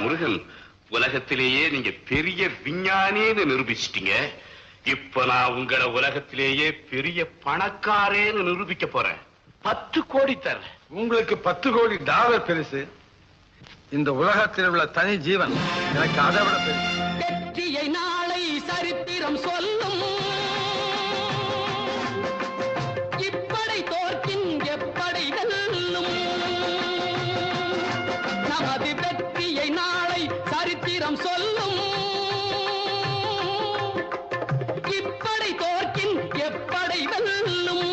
முருகன், உலகத்திலேயே நீங்க பெரிய விஞ்ஞானின்னு நிரூபிச்சிட்டீங்க. இப்ப நான் உங்களை உலகத்திலேயே பெரிய பணக்காரேன்னு நிரூபிக்க போறேன். 10 கோடி தரேன். உங்களுக்கு 10 கோடி டாலர் பெருசு. இந்த உலகத்தில் உள்ள தனி ஜீவன் எனக்கு அதை விட பெருசு. வெற்றியை நாளை சரித்திரம் சொல்லும். இப்படை தோற்கின் எப்படை வெல்லும். நமது வெற்றியை நாளை சரித்திரம் சொல்லும். இப்படை தோற்கின் எப்படை வெல்லும்.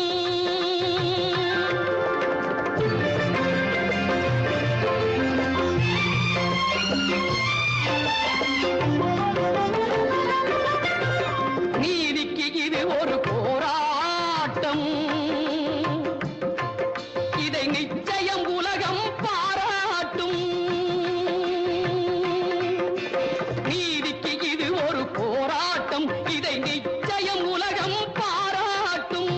நீதிக்கு இது ஒரு போராட்டம். இதை நிச்சயம் உலகம் பாராட்டும். நீதிக்கு இது ஒரு போராட்டம். இதை நிச்சயம் உலகம் பாராட்டும்.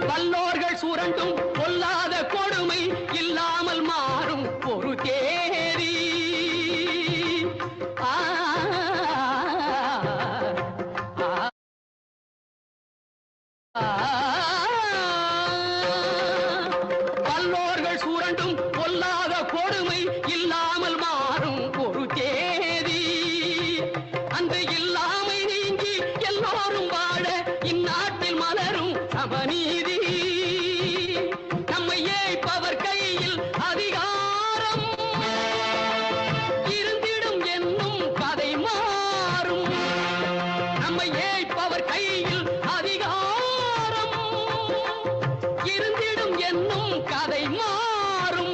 வல்லோர்கள் சுரண்டும் பொல்லாத கொடுமை இல்லாமல் மாறும் ஒரு தேதி. வல்லோர்கள் சுரண்டும் பொல்லாத கொடுமை இல்லாமல் மாறும் ஒரு தேதி. அந்த இல்லாமை நீங்கி எல்லோரும் வாழ இந்நாட்டில் மலரும் சமநீதி. நம்மை ஏய்ப்பவர் கையில் அதிகாரம் இருந்திடும் என்னும் கதை மாறும். நம்மை ஏய்ப்பவர் கையில் அதிகாரம் இருந்திடும் என்னும் கதை மாறும்.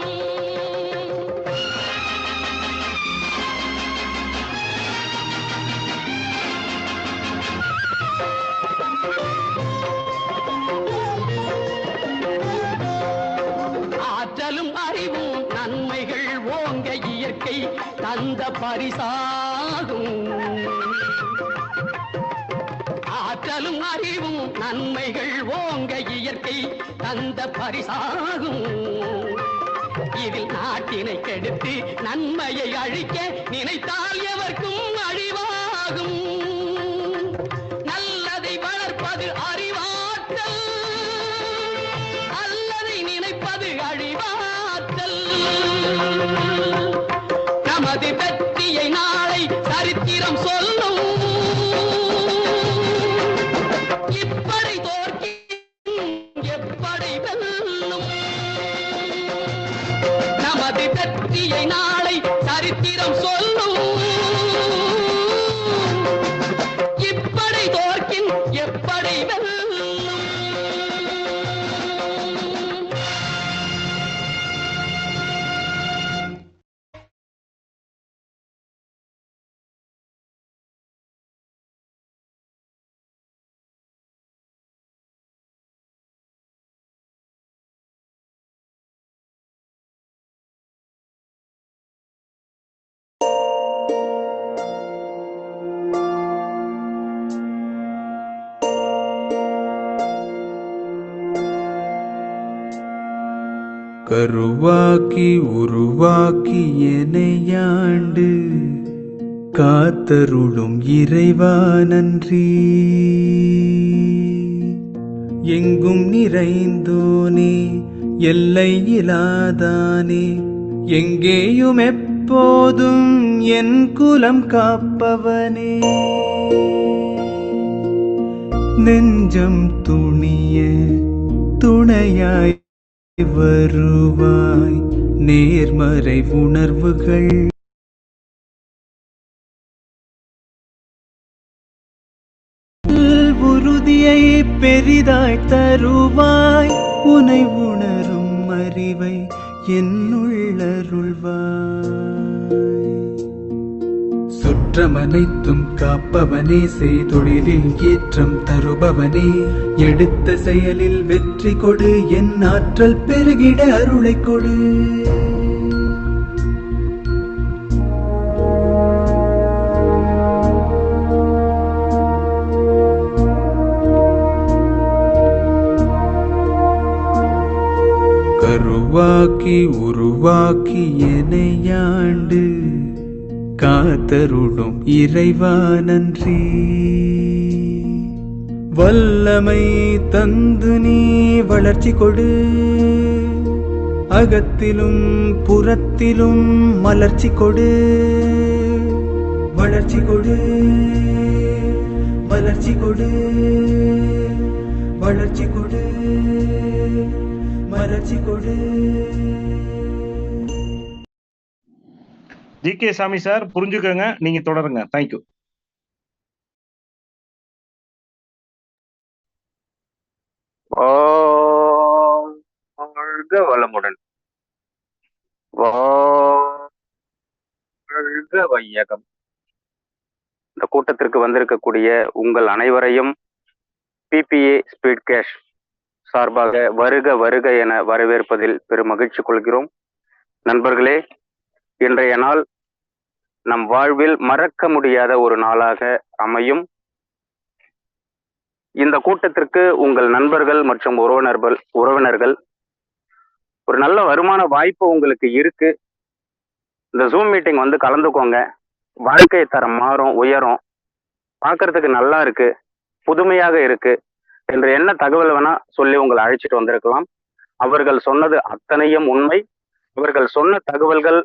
ஆற்றலும் அறிவும் நன்மைகள் ஓங்க இயற்கை தந்த பரிசாகும். ஆற்றலும் அறிவும் நன்மைகள் ஓங்க இயற்கை தந்த பரிசாகும். இதில் நாட்டினை கெடுத்து நன்மையை அழிக்க நினைத்தால் எவர்க்கும் அழிவாகும். நல்லதை வளர்ப்பது அறிவாற்றல். அல்லதை நினைப்பது அழிவாற்றல். நமது வெற்றியை நாளை சரித்திரம் சொல்லும். இப்படை தோற்கின் எப்படை வெல்லும். நமது வெற்றியை நாளை சரித்திரம் சொல்லும். இப்படை தோற்கின் எப்படை வெல்லும். கருவாக்கி உருவாக்கி எனையாண்டு காத்தருளும் இறைவா நன்றி. எங்கும் நிறைந்தோனே எல்லையிலாதானே எங்கேயும் எப்போதும் என் குலம் காப்பவனே. நெஞ்சம் துணிய துணையாய் வருவாய். நேர்மறை உணர்வுகள் உறுதியை பெரிதாய் தருவாய். உனை உணரும் அறிவை என்னுள்ளருள்வாய். சுற்றமனைத்தும் காப்பவனே, செய்தொழிலில் ஏற்றம் தருபவனே, எடுத்த செயலில் வெற்றி கொடு, என் ஆற்றல் பெருகிட அருளை கொடு. கருவாக்கி உருவாக்கி எனையாண்டு காத்தருளும் இறைவா நன்றி. வல்லமை தந்து நீ வளர்ச்சி கொடு, அகத்திலும் புறத்திலும் மலர்ச்சி கொடு. வளர்ச்சி கொடு, வளர்ச்சி கொடு, வளர்ச்சி கொடு, மலர்ச்சி கொடு. ஜி.கே. சாமி சார், புரிஞ்சுக்கோங்க, நீங்க தொடருங்க. தேங்க்யூ. வாழ்க வளமுடன், வாழ்க வையகம். இந்த கூட்டத்திற்கு வந்திருக்கக்கூடிய உங்கள் அனைவரையும் பிபிஏ ஸ்பீட் கேஷ் சார்பாக வருக வருக என வரவேற்பதில் பெரும் மகிழ்ச்சி கொள்கிறோம். நண்பர்களே, இன்றைய நாள் நம் வாழ்வில் மறக்க முடியாத ஒரு நாளாக அமையும். இந்த கூட்டத்திற்கு உங்கள் நண்பர்கள் மற்றும் உறவினர்கள் ஒரு நல்ல வருமான வாய்ப்பு உங்களுக்கு இருக்கு. இந்த ஜூம் மீட்டிங் வந்து கலந்துக்கோங்க. வாழ்க்கை தரம் மாறும், உயரும், பார்க்கறதுக்கு நல்லா இருக்கு, புதுமையாக இருக்கு என்று என்ன தகவல் வேணா சொல்லி உங்களை அழைச்சிட்டு வந்திருக்கலாம். அவர்கள் சொன்னது அத்தனையும் உண்மை. அவர்கள் சொன்ன தகவல்கள்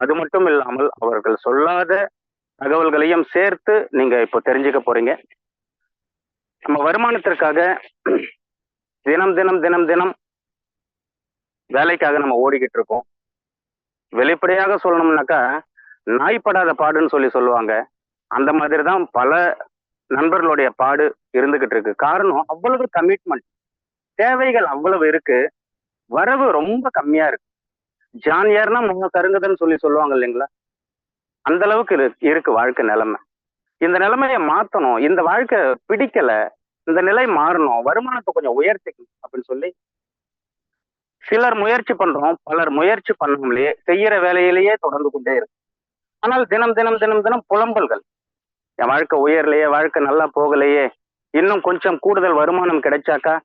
அது மட்டும் இல்லாமல் அவர்கள் சொல்லாத தகவல்களையும் சேர்த்து நீங்க இப்போ தெரிஞ்சுக்க போறீங்க. நம்ம வருமானத்திற்காக தினம் தினம் தினம் தினம் வேலைக்காக நம்ம ஓடிக்கிட்டு இருக்கோம். வெளிப்படையாக சொல்லணும்னாக்கா நாய்ப்படாத பாடுன்னு சொல்லுவாங்க. அந்த மாதிரி தான் பல நண்பர்களுடைய பாடு இருந்துகிட்டு இருக்கு. காரணம், அவ்வளவு கமிட்மெண்ட், தேவைகள் அவ்வளவு இருக்கு, வரவு ரொம்ப கம்மியா இருக்கு. ஜானியர்னா கருங்குதுன்னு சொல்லுவாங்க இல்லைங்களா, அந்த அளவுக்கு இருக்கு வாழ்க்கை நிலைமை. இந்த நிலைமையை மாத்தணும், இந்த வாழ்க்கை பிடிக்கல, இந்த நிலை மாறணும், வருமானத்தை கொஞ்சம் உயர்த்திக்கணும் அப்படின்னு சொல்லி சிலர் முயற்சி பண்றோம், பலர் முயற்சி பண்ணாமலேயே செய்யற வேலையிலேயே தொடர்ந்து கொண்டே இருக்கு. ஆனால் தினம் தினம் தினம் தினம் புலம்பல்கள், என் வாழ்க்கை உயரலையே, வாழ்க்கை நல்லா போகலையே, இன்னும் கொஞ்சம் கூடுதல் வருமானம் கிடைச்சாக்கா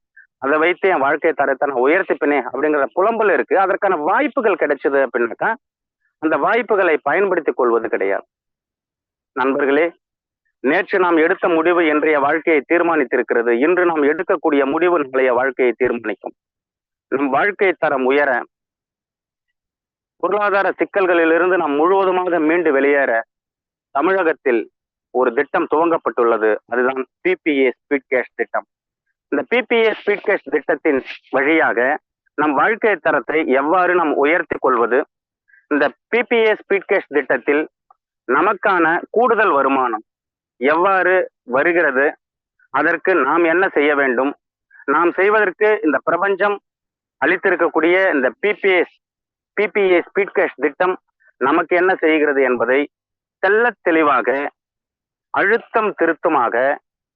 அதை வைத்து என் வாழ்க்கை தரத்தை நான் உயர்த்திப்பேனே அப்படிங்கிற புலம்பல் இருக்கு. அதற்கான வாய்ப்புகள் கிடைச்சது அப்படின்னாக்கா அந்த வாய்ப்புகளை பயன்படுத்திக் கொள்வது கிடையாது. நண்பர்களே, நேற்று நாம் எடுத்த முடிவு இன்றைய வாழ்க்கையை தீர்மானித்திருக்கிறது. இன்று நாம் எடுக்கக்கூடிய முடிவு நாளைய வாழ்க்கையை தீர்மானிக்கும். நம் வாழ்க்கை தரம் உயர, பொருளாதார சிக்கல்களிலிருந்து நாம் முழுவதுமாக மீண்டு வெளியேற தமிழகத்தில் ஒரு திட்டம் துவங்கப்பட்டுள்ளது. அதுதான் பிபிஏ ஸ்பீட் கேஷ் திட்டம். இந்த பிபிஏ ஸ்பீட் கேஷ் திட்டத்தின் வழியாக நம் வாழ்க்கை தரத்தை எவ்வாறு நாம் உயர்த்தி கொள்வது, இந்த பிபிஏ ஸ்பீட் கேஷ் திட்டத்தில் நமக்கான கூடுதல் வருமானம் எவ்வாறு வருகிறது, அதற்கு நாம் என்ன செய்ய வேண்டும், நாம் செய்வதற்கு இந்த பிரபஞ்சம் அளித்திருக்கக்கூடிய இந்த பிபிஏ ஸ்பீட் கேஷ் திட்டம் நமக்கு என்ன செய்கிறது என்பதை தெள்ளத் தெளிவாக, அழுத்தம் திருத்தமாக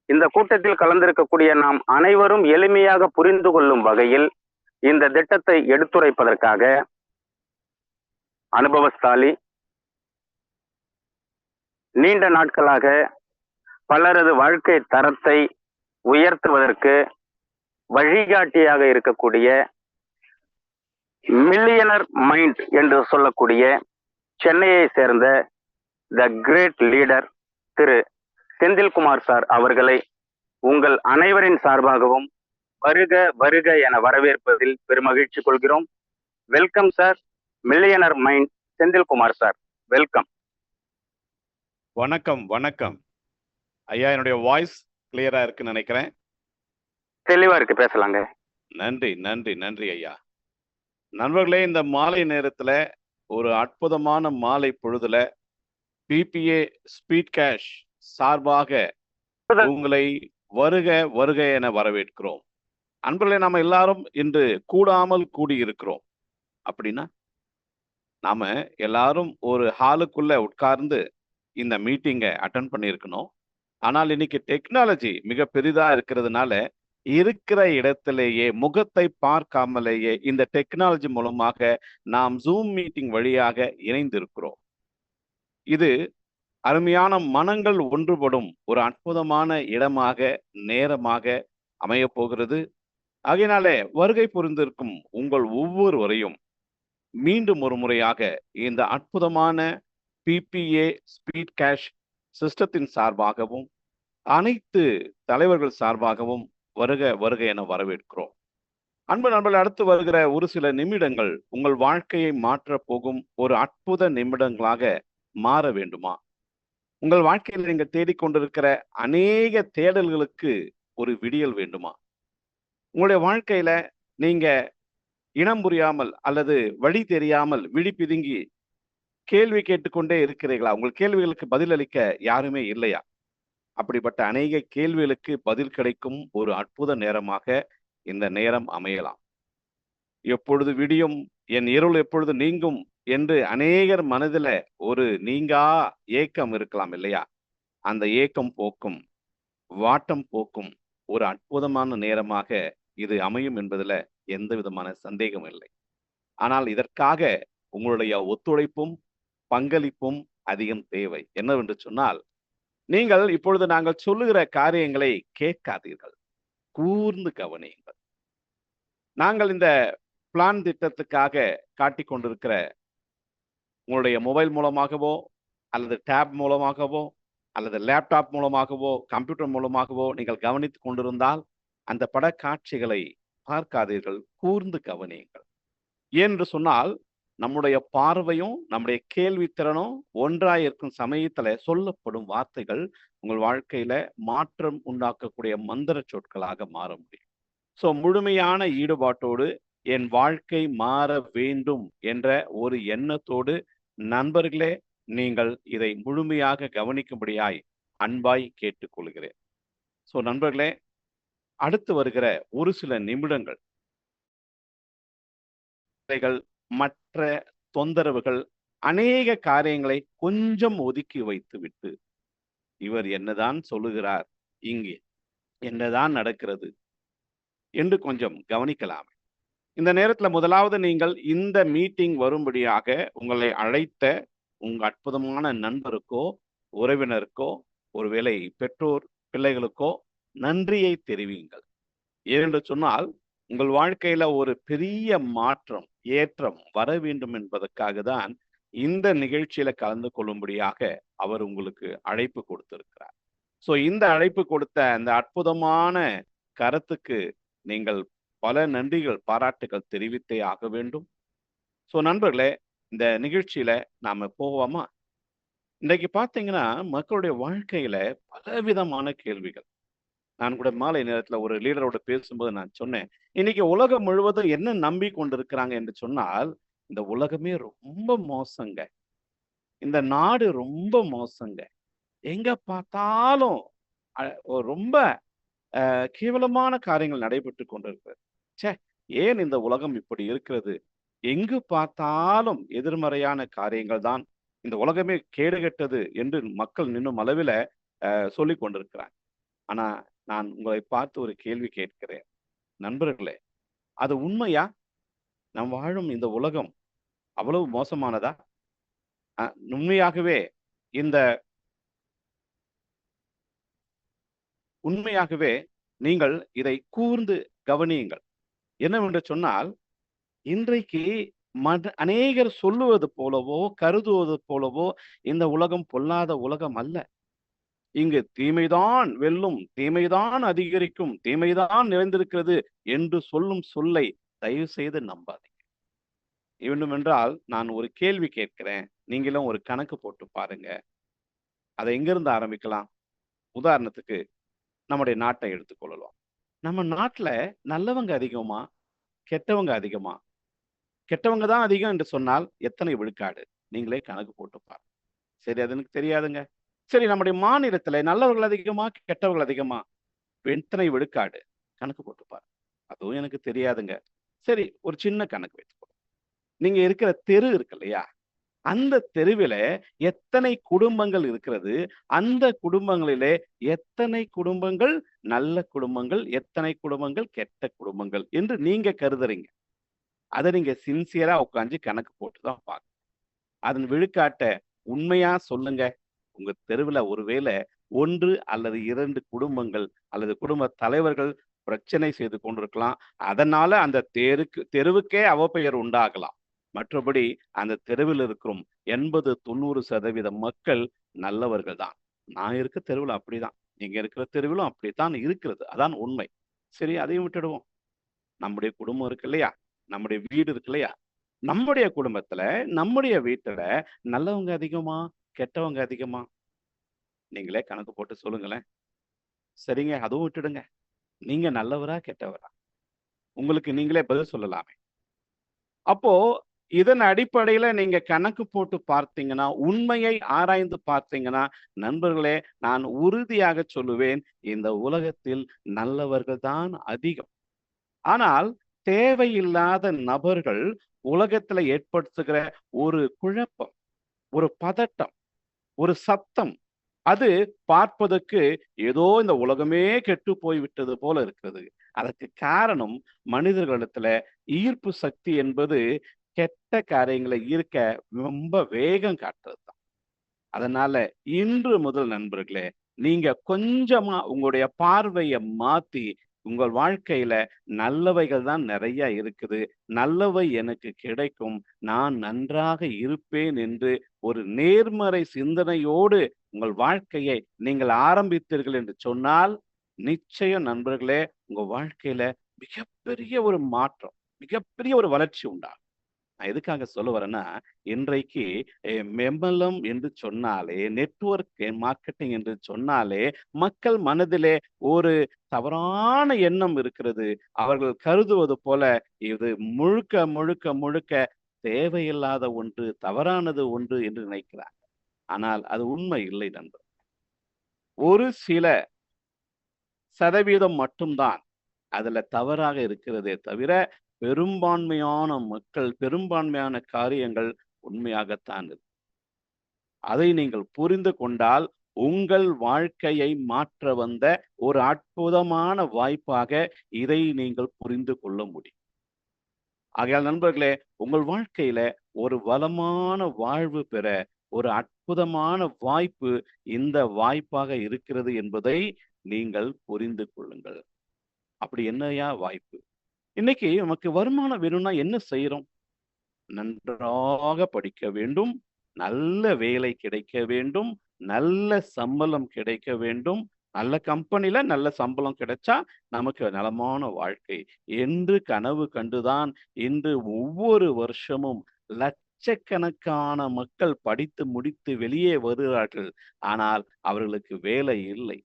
இந்த கூட்டத்தில் கலந்திருக்கக்கூடிய நாம் அனைவரும் எளிமையாக புரிந்து கொள்ளும் வகையில் இந்த திட்டத்தை எடுத்துரைப்பதற்காக அனுபவஸ்தாலி, நீண்ட நாட்களாக பலரது வாழ்க்கை தரத்தை உயர்த்துவதற்கு வழிகாட்டியாக இருக்கக்கூடிய மில்லியனர் மைண்ட் என்று சொல்லக்கூடிய சென்னையை சேர்ந்த த கிரேட் லீடர் திரு செந்தில்குமார் சார் அவர்களை உங்கள் அனைவரின் சார்பாகவும் வருக வருக என வரவேற்பதில் பெருமகிழ்ச்சி கொள்கிறோம். Welcome sir, millionaire mind Senthilkumar sir, welcome. வணக்கம் வணக்கம் ஐயா, என்னுடைய வாய்ஸ் கிளியரா இருக்குன்னு நினைக்கிறேன். தெளிவா இருக்கு, பேசலாங்க. நன்றி நன்றி நன்றி ஐயா. நண்பர்களே, இந்த மாலை நேரத்துல ஒரு அற்புதமான மாலை பொழுதுல பிபிஏ ஸ்பீட் கேஷ் சார்பாக உங்களை வருக வருக என வரவேற்கிறோம். அன்பர்களே, நாம எல்லாரும் இன்று கூடாமல் கூடியிருக்கிறோம். அப்படின்னா நாம எல்லாரும் ஒரு ஹாலுக்குள்ள உட்கார்ந்து இந்த மீட்டிங்கை அட்டன் பண்ணியிருக்கணும். ஆனால் இன்னைக்கு டெக்னாலஜி மிக பெரிதா இருக்கிறதுனால இருக்கிற இடத்திலேயே முகத்தை பார்க்காமலேயே இந்த டெக்னாலஜி மூலமாக நாம் ஜூம் மீட்டிங் வழியாக இணைந்திருக்கிறோம். இது அருமையான மனங்கள் ஒன்றுபடும் ஒரு அற்புதமான இடமாக நேரமாக அமைய போகிறது. ஆகையினாலே வருகை புரிந்திருக்கும் உங்கள் ஒவ்வொருவரையும் மீண்டும் ஒரு முறையாக இந்த அற்புதமான பிபிஏ ஸ்பீட் கேஷ் சிஸ்டத்தின் சார்பாகவும் அனைத்து தலைவர்கள் சார்பாகவும் வருக வருக என வரவேற்கிறோம். அன்பு நண்பர்கள், அடுத்து வருகிற ஒரு சில நிமிடங்கள் உங்கள் வாழ்க்கையை மாற்றப் போகும் ஒரு அற்புத நிமிடங்களாக மாற வேண்டுமா? உங்கள் வாழ்க்கையில் நீங்கள் தேடிக்கொண்டிருக்கிற அநேக தேடல்களுக்கு ஒரு விடியல் வேண்டுமா? உங்களுடைய வாழ்க்கையில நீங்க இனம் புரியாமல் அல்லது வழி தெரியாமல் விழி பிதுங்கி கேள்வி கேட்டுக்கொண்டே இருக்கிறீர்களா? உங்கள் கேள்விகளுக்கு பதிலளிக்க யாருமே இல்லையா? அப்படிப்பட்ட அநேக கேள்விகளுக்கு பதில் கிடைக்கும் ஒரு அற்புத நேரமாக இந்த நேரம் அமையலாம். எப்பொழுது விடியும், என் இருள் எப்பொழுது நீங்கும் என்று அநேகர் மனதில ஒரு நீங்கா ஏக்கம் இருக்கலாம் இல்லையா? அந்த ஏக்கம் போக்கும், வாட்டம் போக்கும் ஒரு அற்புதமான நேரமாக இது அமையும் என்பதுல எந்த விதமான சந்தேகம் இல்லை. ஆனால் இதற்காக உங்களுடைய ஒத்துழைப்பும் பங்களிப்பும் அதிகம் தேவை. என்னவென்று சொன்னால், நீங்கள் இப்பொழுது நாங்கள் சொல்லுகிற காரியங்களை கேட்காதீர்கள், கூர்ந்து கவனியுங்கள். நாங்கள் இந்த பிளான் திட்டத்துக்காக காட்டிக் கொண்டிருக்கிற உங்களுடைய மொபைல் மூலமாகவோ அல்லது டேப் மூலமாகவோ அல்லது லேப்டாப் மூலமாகவோ கம்ப்யூட்டர் மூலமாகவோ நீங்கள் கவனித்துக் கொண்டிருந்தால் அந்த படக்காட்சிகளை பார்க்காதீர்கள், கூர்ந்து கவனியுங்கள். என்று சொன்னால் நம்முடைய பார்வையும் நம்முடைய கேள்வி திறனும் ஒன்றாய் இருக்கும் சமயத்துல சொல்லப்படும் வார்த்தைகள் உங்கள் வாழ்க்கையில மாற்றம் உண்டாக்கக்கூடிய மந்திர சொற்களாக மாற முடியும். ஸோ முழுமையான ஈடுபாட்டோடு என் வாழ்க்கை மாற வேண்டும் என்ற ஒரு எண்ணத்தோடு நண்பர்களே, நீங்கள் இதை முழுமையாக கவனிக்கும்படியாய் அன்பாய் கேட்டுக்கொள்கிறேன். ஸோ நண்பர்களே, அடுத்து வருகிற ஒரு சில நிமிடங்கள் மற்ற தொந்தரவுகள் அநேக காரியங்களை கொஞ்சம் ஒதுக்கி வைத்து விட்டு இவர் என்னதான் சொல்லுகிறார், இங்கே என்னதான் நடக்கிறது என்று கொஞ்சம் கவனிக்கலாம். இந்த நேரத்துல முதலாவது நீங்கள் இந்த மீட்டிங் வரும்படியாக உங்களை அழைத்த உங்க அற்புதமான நண்பருக்கோ உறவினருக்கோ ஒருவேளை பெற்றோர் பிள்ளைகளுக்கோ நன்றியை தெரிவியுங்கள். ஏனென்று சொன்னால் உங்கள் வாழ்க்கையில ஒரு பெரிய மாற்றம் ஏற்றம் வர வேண்டும் என்பதற்காக தான் இந்த நிகழ்ச்சியில கலந்து கொள்ளும்படியாக அவர் உங்களுக்கு அழைப்பு கொடுத்திருக்கிறார். ஸோ இந்த அழைப்பு கொடுத்த அந்த அற்புதமான கருத்துக்கு நீங்கள் பல நன்றிகள் பாராட்டுகள் தெரிவித்தே ஆக வேண்டும். ஸோ நண்பர்களே, இந்த நிகழ்ச்சியில நாம போவோமா? இன்றைக்கு பார்த்தீங்கன்னா மக்களுடைய வாழ்க்கையில பலவிதமான கேள்விகள். நான் கூட மாலை நேரத்துல ஒரு லீடரோட பேசும்போது நான் சொன்னேன், இன்னைக்கு உலகம் முழுவதும் என்ன நம்பி கொண்டிருக்கிறாங்க என்று சொன்னால், இந்த உலகமே ரொம்ப மோசங்க, இந்த நாடு ரொம்ப மோசங்க, எங்க பார்த்தாலும் ரொம்ப கேவலமான காரியங்கள் நடைபெற்று கொண்டிருக்கிறது. ச்சே, ஏன் இந்த உலகம் இப்படி இருக்கிறது? எங்கு பார்த்தாலும் எதிர்மறையான காரியங்கள் தான், இந்த உலகமே கேடுகெட்டது என்று மக்கள் இன்னும் அளவில் சொல்லிக் கொண்டிருக்கிறாங்க. ஆனா நான் உங்களை பார்த்து ஒரு கேள்வி கேட்கிறேன், நண்பர்களே, அது உண்மையா? நாம் வாழும் இந்த உலகம் அவ்வளவு மோசமானதா? உண்மையாகவே நீங்கள் இதை கூர்ந்து கவனியுங்கள். என்னவென்று சொன்னால், இன்றைக்கு அநேகர் சொல்லுவது போலவோ கருதுவது போலவோ இந்த உலகம் பொல்லாத உலகம் அல்ல. இங்கு தீமைதான் வெல்லும், தீமைதான் அதிகரிக்கும், தீமைதான் நிறைந்திருக்கிறது என்று சொல்லும் சொல்லை தயவு செய்து நம்பாதீங்க. வேண்டுமென்றால் நான் ஒரு கேள்வி கேட்கிறேன், நீங்களும் ஒரு கணக்கு போட்டு பாருங்க. அதை எங்கிருந்து ஆரம்பிக்கலாம்? உதாரணத்துக்கு நம்முடைய நாட்டை எடுத்துக்கொள்ளலாம். நம்ம நாட்டுல நல்லவங்க அதிகமா கெட்டவங்க அதிகமா? கெட்டவங்க தான் அதிகம் என்று சொன்னால் எத்தனை விழுக்காடு? நீங்களே கணக்கு போட்டு பாருங்க. சரி, அது எனக்கு தெரியாதுங்க. சரி, நம்முடைய மாநிலத்துல நல்லவர்கள் அதிகமா கெட்டவர்கள் அதிகமா? எத்தனை விழுக்காடு? கணக்கு போட்டு பாருங்க. அதுவும் எனக்கு தெரியாதுங்க. சரி, ஒரு சின்ன கணக்கு வைத்துக்கோ. நீங்க இருக்கிற தெரு இருக்கு இல்லையா, அந்த தெருவில எத்தனை குடும்பங்கள் இருக்கிறது, அந்த குடும்பங்களிலே எத்தனை குடும்பங்கள் நல்ல குடும்பங்கள், எத்தனை குடும்பங்கள் கெட்ட குடும்பங்கள் என்று நீங்க கருதுறீங்க. அத நீங்க சின்சியரா உட்கார்ந்து கணக்கு போட்டு தான் பார்க்கணும். அதன் விழுக்காட்ட உண்மையா சொல்லுங்க. உங்க தெருவுல ஒருவேளை 1 அல்லது 2 குடும்பங்கள் அல்லது குடும்ப தலைவர்கள் பிரச்சனை செய்து கொண்டிருக்கலாம். அதனால அந்த தெருவுக்கே அவப்பெயர் உண்டாகலாம். மற்றபடி அந்த தெருவில் இருக்கும் 80, 90% மக்கள் நல்லவர்கள் தான். நான் இருக்க தெருவுல அப்படிதான். நீங்க இருக்கிற தெருவிலும் அப்படித்தான் இருக்கிறது. அதான் உண்மை. சரி, அதையும் விட்டுடுவோம். நம்முடைய குடும்பம் இருக்கு இல்லையா? நம்முடைய வீடு இருக்கு இல்லையா? நம்முடைய குடும்பத்துல, நம்முடைய வீட்டுல நல்லவங்க அதிகமா? கெட்டவங்க அதிகமா? நீங்களே கணக்கு போட்டு சொல்லுங்களேன். சரிங்க, அதுவும் விட்டுடுங்க. நீங்க நல்லவரா? கெட்டவரா? உங்களுக்கு நீங்களே பதில் சொல்லலாமே. அப்போ இதன் அடிப்படையில நீங்க கணக்கு போட்டு பார்த்தீங்கன்னா, உண்மையை ஆராய்ந்து பார்த்தீங்கன்னா, நண்பர்களே, நான் உறுதியாக சொல்லுவேன், இந்த உலகத்தில் நல்லவர்கள் தான் அதிகம். ஆனால் தேவையில்லாத நபர்கள் உலகத்துல ஏற்படுத்துகிற ஒரு குழப்பம், ஒரு பதட்டம், ஒரு சத்தம், அது பார்ப்பதற்கு ஏதோ இந்த உலகமே கெட்டு போய்விட்டது போல இருக்கிறது. அதற்கு காரணம் மனிதர்களிடத்துல ஈர்ப்பு சக்தி என்பது கெட்ட காரியங்களை ஈர்க்க ரொம்ப வேகம் காட்டுறது தான். அதனால இன்று முதல் நண்பர்களே, நீங்க கொஞ்சமா உங்களுடைய பார்வைய மாத்தி, உங்கள் வாழ்க்கையில நல்லவைகள் தான் நிறைய இருக்குது. நல்லவை எனக்கு கிடைக்கும். நான் நன்றாக இருப்பேன் என்று ஒரு நேர்மறை சிந்தனையோடு உங்கள் வாழ்க்கையை நீங்கள் ஆரம்பித்தீர்கள் என்று சொன்னால், நிச்சயம் நண்பர்களே, உங்க வாழ்க்கையில மிகப்பெரிய ஒரு மாற்றம், மிகப்பெரிய ஒரு வளர்ச்சி உண்டாகும். நான் எதுக்காக சொல்ல வரேன்னா, இன்றைக்கு MLM என்று சொன்னாலே, நெட்வொர்க் மார்க்கெட்டிங் என்று சொன்னாலே, மக்கள் மனதிலே ஒரு தவறான எண்ணம் இருக்கிறது. அவர்கள் கருதுவது போல இது முழுக்க முழுக்க முழுக்க தேவையில்லாத ஒன்று, தவறானது ஒன்று என்று நினைக்கிறார். ஆனால் அது உண்மை இல்லை நண்பர். ஒரு சில சதவீதம் மட்டும்தான் அதுல தவறாக இருக்கிறதே தவிர, பெரும்பான்மையான மக்கள், பெரும்பான்மையான காரியங்கள் உண்மையாகத்தான் இருக்கு. அதை நீங்கள் புரிந்து கொண்டால், உங்கள் வாழ்க்கையை மாற்ற வந்த ஒரு அற்புதமான வாய்ப்பாக இதை நீங்கள் புரிந்து கொள்ள முடியும். ஆகையால் நண்பர்களே, உங்கள் வாழ்க்கையில ஒரு வளமான வாழ்வு பெற ஒரு அற்புதமான வாய்ப்பு இந்த வாய்ப்பாக இருக்கிறது என்பதை நீங்கள் புரிந்து கொள்ளுங்கள். அப்படி என்னையா வாய்ப்பு? இன்னைக்கு நமக்கு வருமானம் வேணும்னா என்ன செய்யறோம்? நன்றாக படிக்க வேண்டும், நல்ல வேலை கிடைக்க வேண்டும், நல்ல சம்பளம் கிடைக்க வேண்டும், நல்ல கம்பெனில நல்ல சம்பளம் கிடைச்சா நமக்கு நலமான வாழ்க்கை என்று கனவு கண்டுதான் இன்று ஒவ்வொரு வருஷமும் லட்சக்கணக்கான மக்கள் படித்து முடித்து வெளியே வருகிறார்கள். ஆனால் அவர்களுக்கு வேலை இல்லை.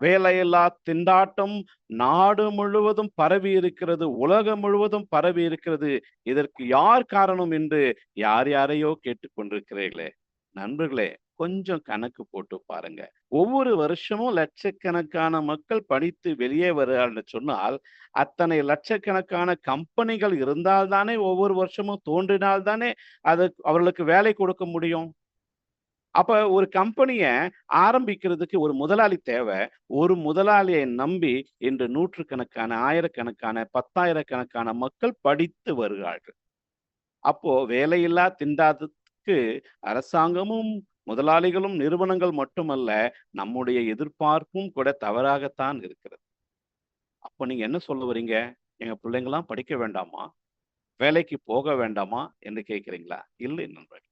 வேலையில்லா திண்டாட்டம் நாடு முழுவதும் பரவி இருக்கிறது, உலகம் முழுவதும் பரவி இருக்கிறது. இதற்கு யார் காரணம் என்று யார் யாரையோ கேட்டுக்கொண்டிருக்கிறீர்களே. நண்பர்களே, கொஞ்சம் கணக்கு போட்டு பாருங்க. ஒவ்வொரு வருஷமும் லட்சக்கணக்கான மக்கள் படித்து வெளியே வருகிறார்கள் சொன்னால், அத்தனை லட்சக்கணக்கான கம்பெனிகள் இருந்தால்தானே, ஒவ்வொரு வருஷமும் தோன்றினால்தானே அது அவர்களுக்கு வேலை கொடுக்க முடியும். அப்ப ஒரு கம்பெனிய ஆரம்பிக்கிறதுக்கு ஒரு முதலாளி தேவை. ஒரு முதலாளியை நம்பி இன்று நூற்றுக்கணக்கான, ஆயிரக்கணக்கான, 10,000கணக்கான மக்கள் படித்து வருகிறார்கள். அப்போ வேலையில்லா திண்டாட்டத்துக்கு அரசாங்கமும், முதலாளிகளும், நிறுவனங்கள் மட்டுமல்ல, நம்முடைய எதிர்பார்ப்பும் கூட தவறாகத்தான் இருக்கிறது. அப்போ நீங்க என்ன சொல்ல வரீங்க? எங்க பிள்ளைங்கலாம் படிக்க வேண்டாமா? வேலைக்கு போக வேண்டாமா என்று கேட்கிறீங்களா? இல்லை நண்பர்களே.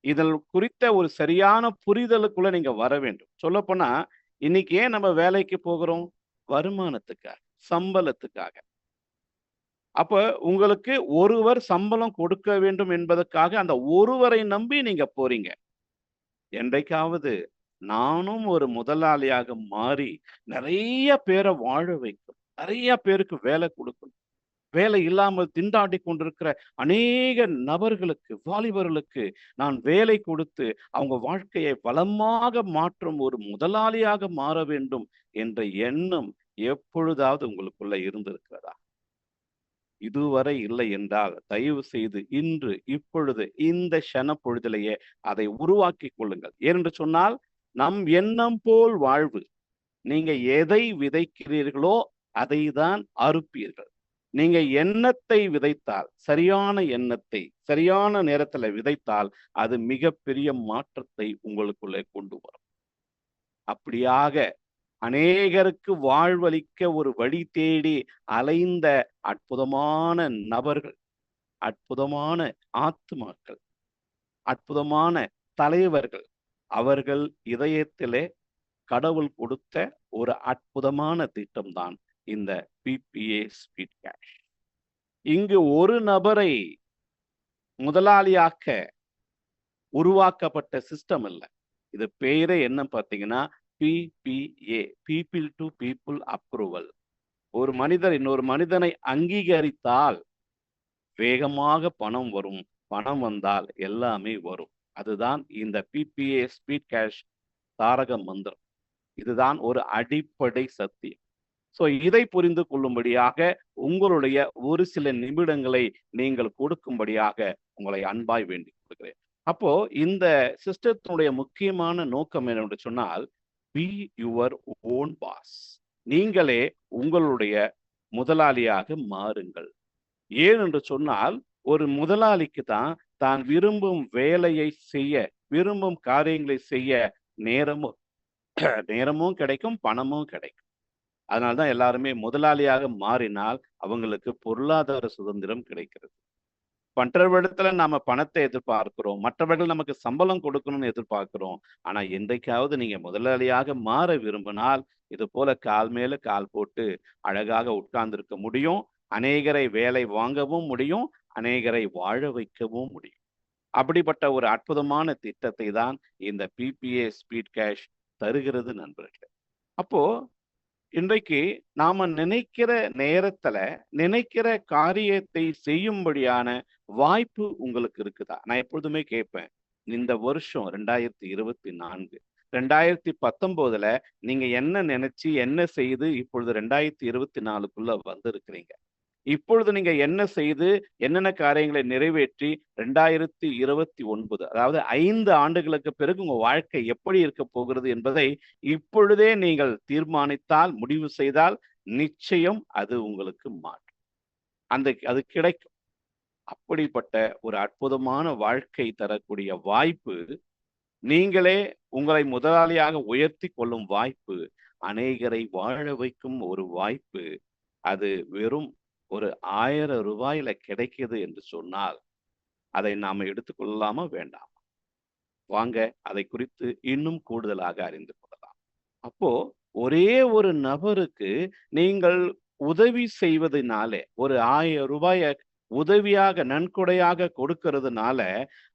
இதல் குறித்த ஒரு சரியான புரிதலுக்குள்ள நீங்க வர வேண்டும். சொல்லப்போனா, இன்னைக்கு ஏன் நம்ம வேலைக்கு போகிறோம்? வருமானத்துக்காக, சம்பளத்துக்காக. அப்ப உங்களுக்கு ஒருவர் சம்பளம் கொடுக்க வேண்டும் என்பதற்காக அந்த ஒருவரை நம்பி நீங்க போறீங்க. என்றைக்காவது நானும் ஒரு முதலாளியாக மாறி நிறைய பேரை வாழ வைக்கணும், நிறைய பேருக்கு வேலை கொடுக்கணும், வேலை இல்லாமல் திண்டாடி கொண்டிருக்கிற அநேக நபர்களுக்கு, வாலிபர்களுக்கு நான் வேலை கொடுத்து அவங்க வாழ்க்கையை வளமாக மாற்றும் ஒரு முதலாளியாக மாற வேண்டும் என்ற எண்ணம் எப்பொழுதாவது உங்களுக்குள்ள இருந்திருக்கிறதா? இதுவரை இல்லை என்றால் தயவு செய்து இன்று இப்பொழுது இந்த க்ஷண பொழுதிலேயே அதை உருவாக்கி கொள்ளுங்கள். ஏனென்று சொன்னால் நம் எண்ணம் போல் வாழ்வு. நீங்க எதை விதைக்கிறீர்களோ அதை தான் அறுப்பீர்கள். நீங்க எண்ணத்தை விதைத்தால், சரியான எண்ணத்தை சரியான நேரத்துல விதைத்தால் அது மிகப்பெரிய மாற்றத்தை உங்களுக்குள்ளே கொண்டு வரும். அப்படியாக அநேகருக்கு வாழ்வளிக்க ஒரு வழி தேடி அலைந்த அற்புதமான நபர்கள், அற்புதமான ஆத்துமாக்கள், அற்புதமான தலைவர்கள், அவர்கள் இதயத்திலே கடவுள் கொடுத்த ஒரு அற்புதமான திட்டம்தான் இந்த பிபிஏ ஸ்பீட் கேஷ். இங்கு ஒரு நபரை முதலாளியாக்க உருவாக்கப்பட்ட சிஸ்டம் இல்ல. இது பெயரே என்ன பார்த்தீங்கன்னா BBA, people to people approval. ஒரு மனிதர் இன்னொரு மனிதனை அங்கீகரித்தால் வேகமாக பணம் வரும். பணம் வந்தால் எல்லாமே வரும். அதுதான் இந்த பிபிஏ ஸ்பீட் கேஷ் தாரக மந்திரம். இதுதான் ஒரு அடிப்படை சத்தியம். சோ இதை புரிந்து கொள்ளும்படியாக உங்களுடைய ஒரு சில நிமிடங்களை நீங்கள் கொடுக்கும்படியாக உங்களை அன்பாய் வேண்டிக் கொள்கிறேன். அப்போ இந்த சிஸ்டத்தினுடைய முக்கியமான நோக்கம் என்னவென்று சொன்னால், பி யுவர் ஓன் பாஸ். நீங்களே உங்களுடைய முதலாளியாக மாறுங்கள். ஏன் என்று சொன்னால், ஒரு முதலாளிக்கு தான் விரும்பும் வேலையை செய்ய, விரும்பும் காரியங்களை செய்ய நேரமும் கிடைக்கும், பணமும் கிடைக்கும். அதனால்தான் எல்லாருமே முதலாளியாக மாறினால் அவங்களுக்கு பொருளாதார சுதந்திரம் கிடைக்கிறது. மற்றவரிடத்துல நாம பணத்தை எதிர்பார்க்கிறோம், மற்றவர்கள் நமக்கு சம்பளம் கொடுக்கணும்னு எதிர்பார்க்கிறோம். ஆனா என்றைக்காவது நீங்க முதலாளியாக மாற விரும்பினால் இது போல கால் மேல கால் போட்டு அழகாக உட்கார்ந்திருக்க முடியும். அநேகரை வேலை வாங்கவும் முடியும், அநேகரை வாழ வைக்கவும் முடியும். அப்படிப்பட்ட ஒரு அற்புதமான திட்டத்தை தான் இந்த பிபிஏ ஸ்பீட் கேஷ் தருகிறது நண்பர்களே. அப்போ இன்றைக்கு நாம நினைக்கிற நேரத்துல நினைக்கிற காரியத்தை செய்யும்படியான வாய்ப்பு உங்களுக்கு இருக்குதா? நான் எப்பொழுதுமே கேட்பேன், இந்த வருஷம் 2024 2019 நீங்க என்ன நினைச்சு என்ன செய்து இப்பொழுது 2024க்குள்ள வந்திருக்கிறீங்க. இப்பொழுது நீங்க என்ன செய்து என்னென்ன காரியங்களை நிறைவேற்றி 2029, அதாவது 5 ஆண்டுகளுக்கு பிறகு உங்க வாழ்க்கை எப்படி இருக்க போகிறது என்பதை இப்பொழுதே நீங்கள் தீர்மானித்தால், முடிவு செய்தால் நிச்சயம் அது உங்களுக்கு மாற்றும். அது கிடைக்கும். அப்படிப்பட்ட ஒரு அற்புதமான வாழ்க்கை தரக்கூடிய வாய்ப்பு, நீங்களே உங்களை முதலாளியாக உயர்த்தி கொள்ளும் வாய்ப்பு, அநேகரை வாழ வைக்கும் ஒரு வாய்ப்பு, அது வெறும் ஒரு 1000 ரூபாயில கிடைக்குது என்று சொன்னால் அதை நாம எடுத்துக்கொள்ளலாமா வேண்டாமா? வாங்க அதை குறித்து இன்னும் கூடுதலாக அறிந்து கொள்ளலாம். அப்போ ஒரே ஒரு நபருக்கு நீங்கள் உதவி செய்வதனாலே, ஒரு 1000 ரூபாயை உதவியாக நன்கொடையாக கொடுக்கிறதுனால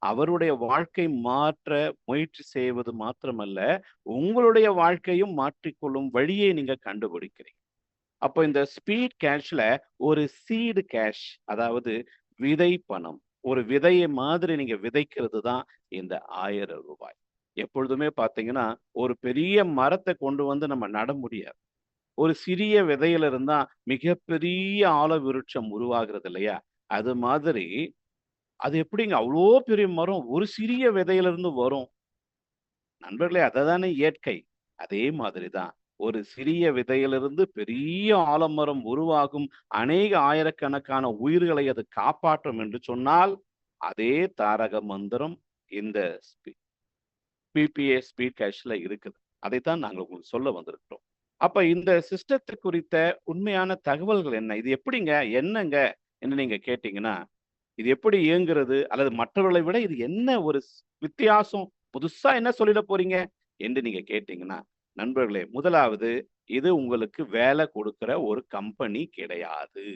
அவருடைய வாழ்க்கை மாற்ற முயற்சி செய்வது மாத்திரமல்ல, உங்களுடைய வாழ்க்கையும் மாற்றிக்கொள்ளும் வழியை நீங்க கண்டுபிடிக்கிறீங்க. அப்போ இந்த ஸ்பீட் கேஷ்ல ஒரு சீடு கேஷ், அதாவது விதை பணம், ஒரு விதையை மாதிரி நீங்க விதைக்கிறது தான் இந்த 1000 ரூபாய். எப்பொழுதுமே பார்த்தீங்கன்னா ஒரு பெரிய மரத்தை கொண்டு வந்து நம்ம நட முடியாது. ஒரு சிறிய விதையில இருந்தா மிகப்பெரிய ஆல விருட்சம் உருவாகிறது இல்லையா? அது மாதிரி அது எப்படிங்க அவ்வளோ பெரிய மரம் ஒரு சிறிய விதையில இருந்து வரும்? நண்பர்களே, அததானே இயற்கை. அதே மாதிரிதான் ஒரு சிறிய விதையிலிருந்து பெரிய ஆலமரம் உருவாகும். அநேக ஆயிரக்கணக்கான உயிர்களை அது காப்பாற்றும் என்று சொன்னால், அதே தாரக மந்திரம் இந்த பிபிஏ ஸ்பீட் கேஷ்ல இருக்குது. அதைத்தான் நாங்கள் உங்களுக்கு சொல்ல வந்திருக்கிறோம். அப்ப இந்த சிஸ்டத்தை குறித்த உண்மையான தகவல்கள் என்ன, இது எப்படிங்க, என்னங்க என்று நீங்க கேட்டீங்கன்னா, இது எப்படி இயங்குறது, அல்லது மற்றவர்களை விட இது என்ன ஒரு வித்தியாசம், புதுசா என்ன சொல்லிட போறீங்க என்று நீங்க கேட்டீங்கன்னா, நண்பர்களே, முதலாவது, இது உங்களுக்கு வேலை கொடுக்கிற ஒரு கம்பெனி கிடையாது.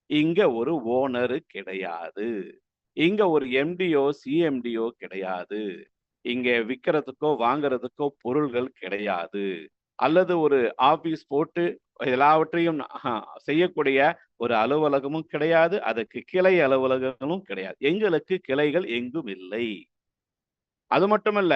இங்க ஒரு ஓனரு கிடையாது. இங்க ஒரு எம்டிஓ சிஎம்டிஓ கிடையாது. இங்க விற்கிறதுக்கோ வாங்குறதுக்கோ பொருள்கள் கிடையாது. அல்லது ஒரு ஆபீஸ் போட்டு எல்லாவற்றையும் செய்யக்கூடிய ஒரு அலுவலகமும் கிடையாது. அதுக்கு கிளை அலுவலகங்களும் கிடையாது. எங்களுக்கு கிளைகள் எங்கும் இல்லை. அது மட்டுமல்ல,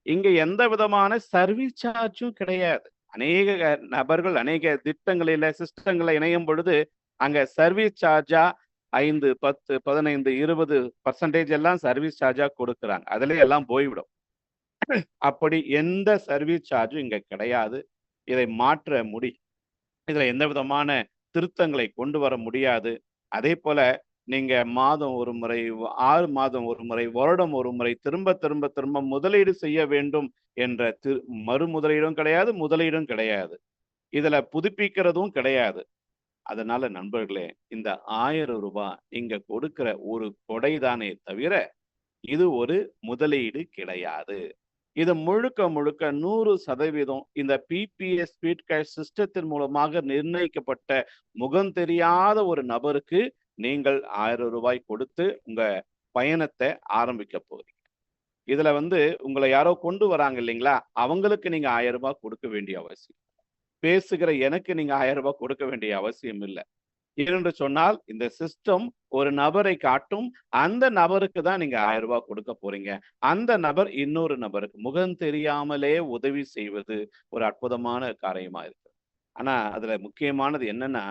இங்க எந்த விதமான சர்வீஸ் சார்ஜும் கிடையாது. அநேக நபர்கள் அநேக திட்டங்களில சிஸ்டங்களை இணையும் பொழுது அங்க சர்வீஸ் சார்ஜா 5, 10, 15, 20% எல்லாம் சர்வீஸ் சார்ஜா கொடுக்குறாங்க. அதுல எல்லாம் போய்விடும். அப்படி எந்த சர்வீஸ் சார்ஜும் இங்க கிடையாது. இதை மாற்ற இதுல எந்த விதமான திருத்தங்களை கொண்டு வர முடியாது. அதே போல நீங்க மாதம் ஒரு முறை, 6 மாதம் ஒரு முறை, வருடம் ஒரு முறை திரும்ப திரும்ப திரும்ப முதலீடு செய்ய வேண்டும் என்ற மறுமுதலீடும் கிடையாது, முதலீடும் கிடையாது. இதுல புதுப்பிக்கிறதும் கிடையாது. அதனால நண்பர்களே, இந்த ரூ. 1000 இங்க கொடுக்கிற ஒரு கொடைதானே தவிர இது ஒரு முதலீடு கிடையாது. இது முழுக்க முழுக்க 100% இந்த பிபிஎஸ் ஸ்பீட் கேஷ் சிஸ்டத்தின் மூலமாக நிர்ணயிக்கப்பட்ட முகம் தெரியாத ஒரு நபருக்கு நீங்கள் ரூ. 1000 கொடுத்து உங்க பயணத்தை ஆரம்பிக்க போறீங்க. இதுல உங்களை யாரோ கொண்டு வராங்க இல்லைங்களா, அவங்களுக்கு நீங்க ரூ. 1000 கொடுக்க வேண்டிய அவசியம், பேசுகிற எனக்கு நீங்க ரூ. 1000 கொடுக்க வேண்டிய அவசியம் இல்லை. ஏனென்று சொன்னால் இந்த சிஸ்டம் ஒரு நபரை காட்டும், அந்த நபருக்கு தான் நீங்க ரூ. 1000 கொடுக்க போறீங்க. அந்த நபர் இன்னொரு நபருக்கு முகம் தெரியாமலே உதவி செய்வது ஒரு அற்புதமான காரியமா இருக்கு. ஆனா அதுல முக்கியமானது என்னன்னா,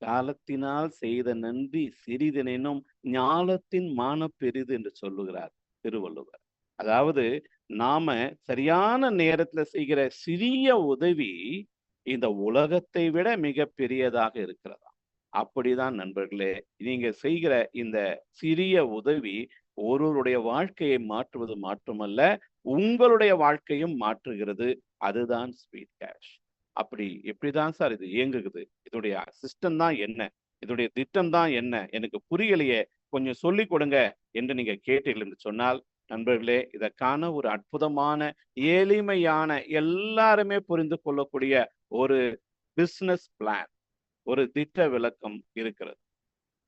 காலத்தினால் செய்த நன்றி சிறிதெனினும் ஞாலத்தின் மான பெரிது என்று சொல்லுகிறார் திருவள்ளுவர். அதாவது நாம சரியான நேரத்துல செய்கிற சிறிய உதவி இந்த உலகத்தை விட மிக பெரியதாக இருக்கிறதா. அப்படிதான் நண்பர்களே, நீங்க செய்கிற இந்த சிறிய உதவி ஒருவருடைய வாழ்க்கையை மாற்றுவது மட்டுமல்ல, உங்களுடைய வாழ்க்கையும் மாற்றுகிறது. அதுதான் ஸ்பீட் கேஷ். அப்படி எப்படிதான் சார் இது இயங்குகிறது, இதோடைய சிஸ்டம் தான் என்ன, இதோடைய திட்டம் தான் என்ன, எனக்கு புரியலையே, கொஞ்சம் சொல்லி கொடுங்க என்று நீங்க கேட்டீர்கள் என்று சொன்னால், நண்பர்களே, இதற்கான ஒரு அற்புதமான எளிமையான எல்லாருமே புரிந்து கொள்ளக்கூடிய ஒரு பிசினஸ் பிளான், ஒரு திட்ட விளக்கம் இருக்கிறது.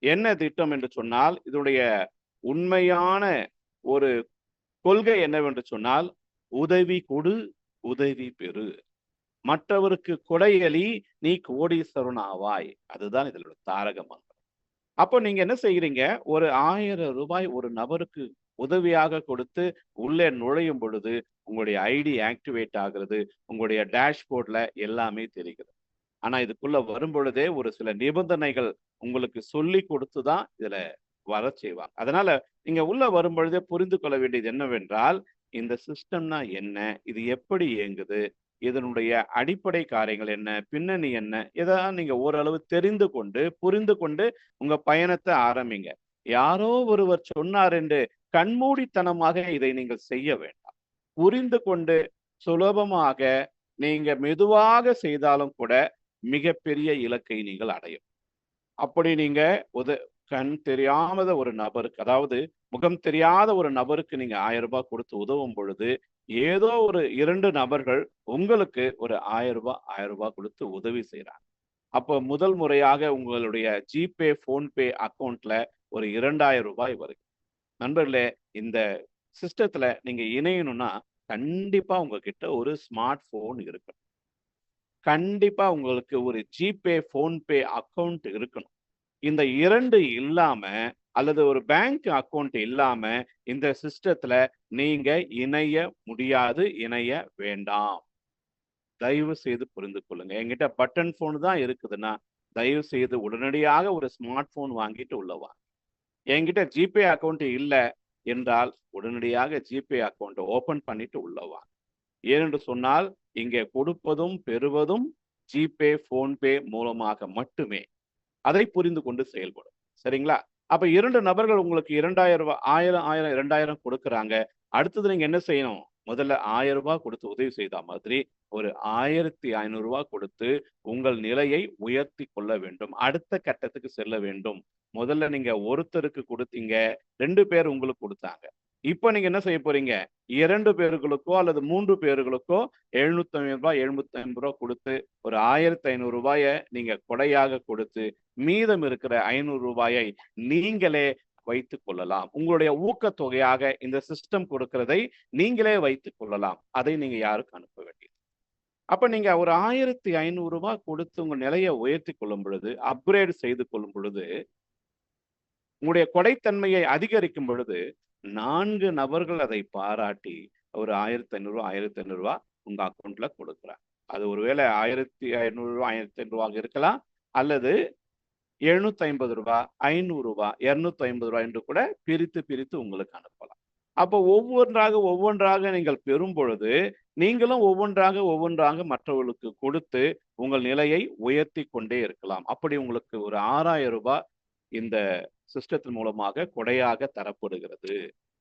என்ன திட்டம் என்று சொன்னால், இதனுடைய உண்மையான ஒரு கொள்கை என்னவென்று சொன்னால், உதவி கொடு, உதவி பெறு, மற்றவருக்கு கொடையளி, நீ கோடீஸ்வரன் ஆவாய். அதுதான் இதோட தாரக மந்திரம். அப்போ நீங்க என்ன செய்கிறீங்க, ஒரு ரூ. 1000 ஒரு நபருக்கு உதவியாக கொடுத்து உள்ளே நுழையும் பொழுது உங்களுடைய ஐடி ஆக்டிவேட் ஆகிறது, உங்களுடைய டேஷ்போர்ட்ல எல்லாமே தெரிகிறது. ஆனா இதுக்குள்ள வரும் பொழுதே ஒரு சில நிபந்தனைகள் உங்களுக்கு சொல்லி கொடுத்துதான் இதுல வர செய்வாங்க. அதனால நீங்க உள்ள வரும் பொழுதே புரிந்து கொள்ள வேண்டியது என்னவென்றால், இந்த சிஸ்டம்னா என்ன, இது எப்படி இயங்குது, இதனுடைய அடிப்படை காரியங்கள் என்ன, பின்னணி என்ன, இதெல்லாம் நீங்க ஓரளவு தெரிந்து கொண்டு புரிந்து கொண்டு உங்க பயணத்தை ஆரம்பிங்க. யாரோ ஒருவர் சொன்னார் என்று கண்மூடித்தனமாக இதை நீங்கள் செய்ய வேண்டாம். புரிந்து கொண்டு சுலபமாக நீங்க மெதுவாக செய்தாலும் கூட மிகப்பெரிய இலக்கை நீங்கள் அடையும். அப்படி நீங்க கண் தெரியாத ஒரு நபருக்கு, அதாவது முகம் தெரியாத ஒரு நபருக்கு நீங்க ரூ. 1000 கொடுத்து உதவும் பொழுது, ஏதோ ஒரு 2 நபர்கள் உங்களுக்கு ஒரு ரூ. 1000 கொடுத்து உதவி செய்யறாங்க. அப்போ முதல் முறையாக உங்களுடைய ஜிபே, போன்பே அக்கௌண்ட்ல ஒரு ரூ. 2000 வருது. நண்பர்களே, இந்த சிஸ்டத்துல நீங்க இணையணும்னா கண்டிப்பா உங்ககிட்ட ஒரு ஸ்மார்ட் போன் இருக்கணும். கண்டிப்பா உங்களுக்கு ஒரு ஜிபே, போன்பே அக்கௌண்ட் இருக்கணும். இந்த 2 இல்லாம அல்லது ஒரு பேங்க் அக்கௌண்ட் இல்லாம இந்த சிஸ்டத்துல நீங்க இணைய முடியாது, இணைய வேண்டாம். தயவு செய்து புரிந்து கொள்ளுங்க. என்கிட்ட பட்டன் போன் தான் இருக்குதுன்னா தயவு செய்து உடனடியாக ஒரு ஸ்மார்ட் போன் வாங்கிட்டு உள்ளவா. என்கிட்ட ஜிபே அக்கௌண்ட் இல்லை என்றால் உடனடியாக ஜிபே அக்கௌண்ட் ஓபன் பண்ணிட்டு உள்ளவா. ஏனென்று சொன்னால் இங்கே கொடுப்பதும் பெறுவதும் ஜிபே, போன்பே மூலமாக மட்டுமே. அதை புரிந்து கொண்டு செயல்படும். சரிங்களா? அப்ப 2 நபர்கள் உங்களுக்கு 2000 1000 2000 கொடுக்குறாங்க. அடுத்தது நீங்க என்ன செய்யணும், முதல்ல ரூ. 1000 கொடுத்து உதவி செய்த மாதிரி ஒரு ரூ. 1500 கொடுத்து உங்கள் நிலையை உயர்த்தி கொள்ள வேண்டும், அடுத்த கட்டத்துக்கு செல்ல வேண்டும். முதல்ல நீங்க ஒருத்தருக்கு கொடுத்தீங்க, 2 பேர் உங்களுக்கு கொடுத்தாங்க. இப்ப நீங்க என்ன செய்ய போறீங்க, 2 பேர்களுக்கோ அல்லது 3 பேர்களுக்கோ ரூ. 750 கொடுத்து ஒரு ரூ. 1500 நீங்க கொடையாக கொடுத்து மீதம் இருக்கிற ரூ. 500 நீங்களே வைத்துக் கொள்ளலாம். உங்களுடைய ஊக்கத்தொகையாக இந்த சிஸ்டம் கொடுக்கிறதை நீங்களே வைத்துக் கொள்ளலாம். அதை நீங்க யாருக்கும் அனுப்ப வேண்டியது. அப்ப நீங்க ஒரு ரூ. 1500 கொடுத்து உங்க நிலையை உயர்த்தி கொள்ளும் பொழுது, அப்கிரேட் செய்து கொள்ளும் பொழுது, உங்களுடைய கொடைத்தன்மையை அதிகரிக்கும் பொழுது 4 நபர்கள் அதை பாராட்டி ஒரு ரூ. 1500 உங்க அக்கௌண்ட்ல கொடுக்குறாங்க. அது ஒருவேளை 1500 1500 இருக்கலாம், அல்லது ரூ. 750, ரூ. 500, ரூ. 250 என்று கூட பிரித்து உங்களுக்கு அனுப்பலாம். அப்போ ஒவ்வொன்றாக நீங்கள் பெறும் பொழுது நீங்களும் ஒவ்வொன்றாக மற்றவர்களுக்கு கொடுத்து உங்கள் நிலையை உயர்த்தி கொண்டே இருக்கலாம். அப்படி உங்களுக்கு ஒரு ரூ. 6000 இந்த சிஸ்டத்தின் மூலமாக கொடையாக தரப்படுகிறது.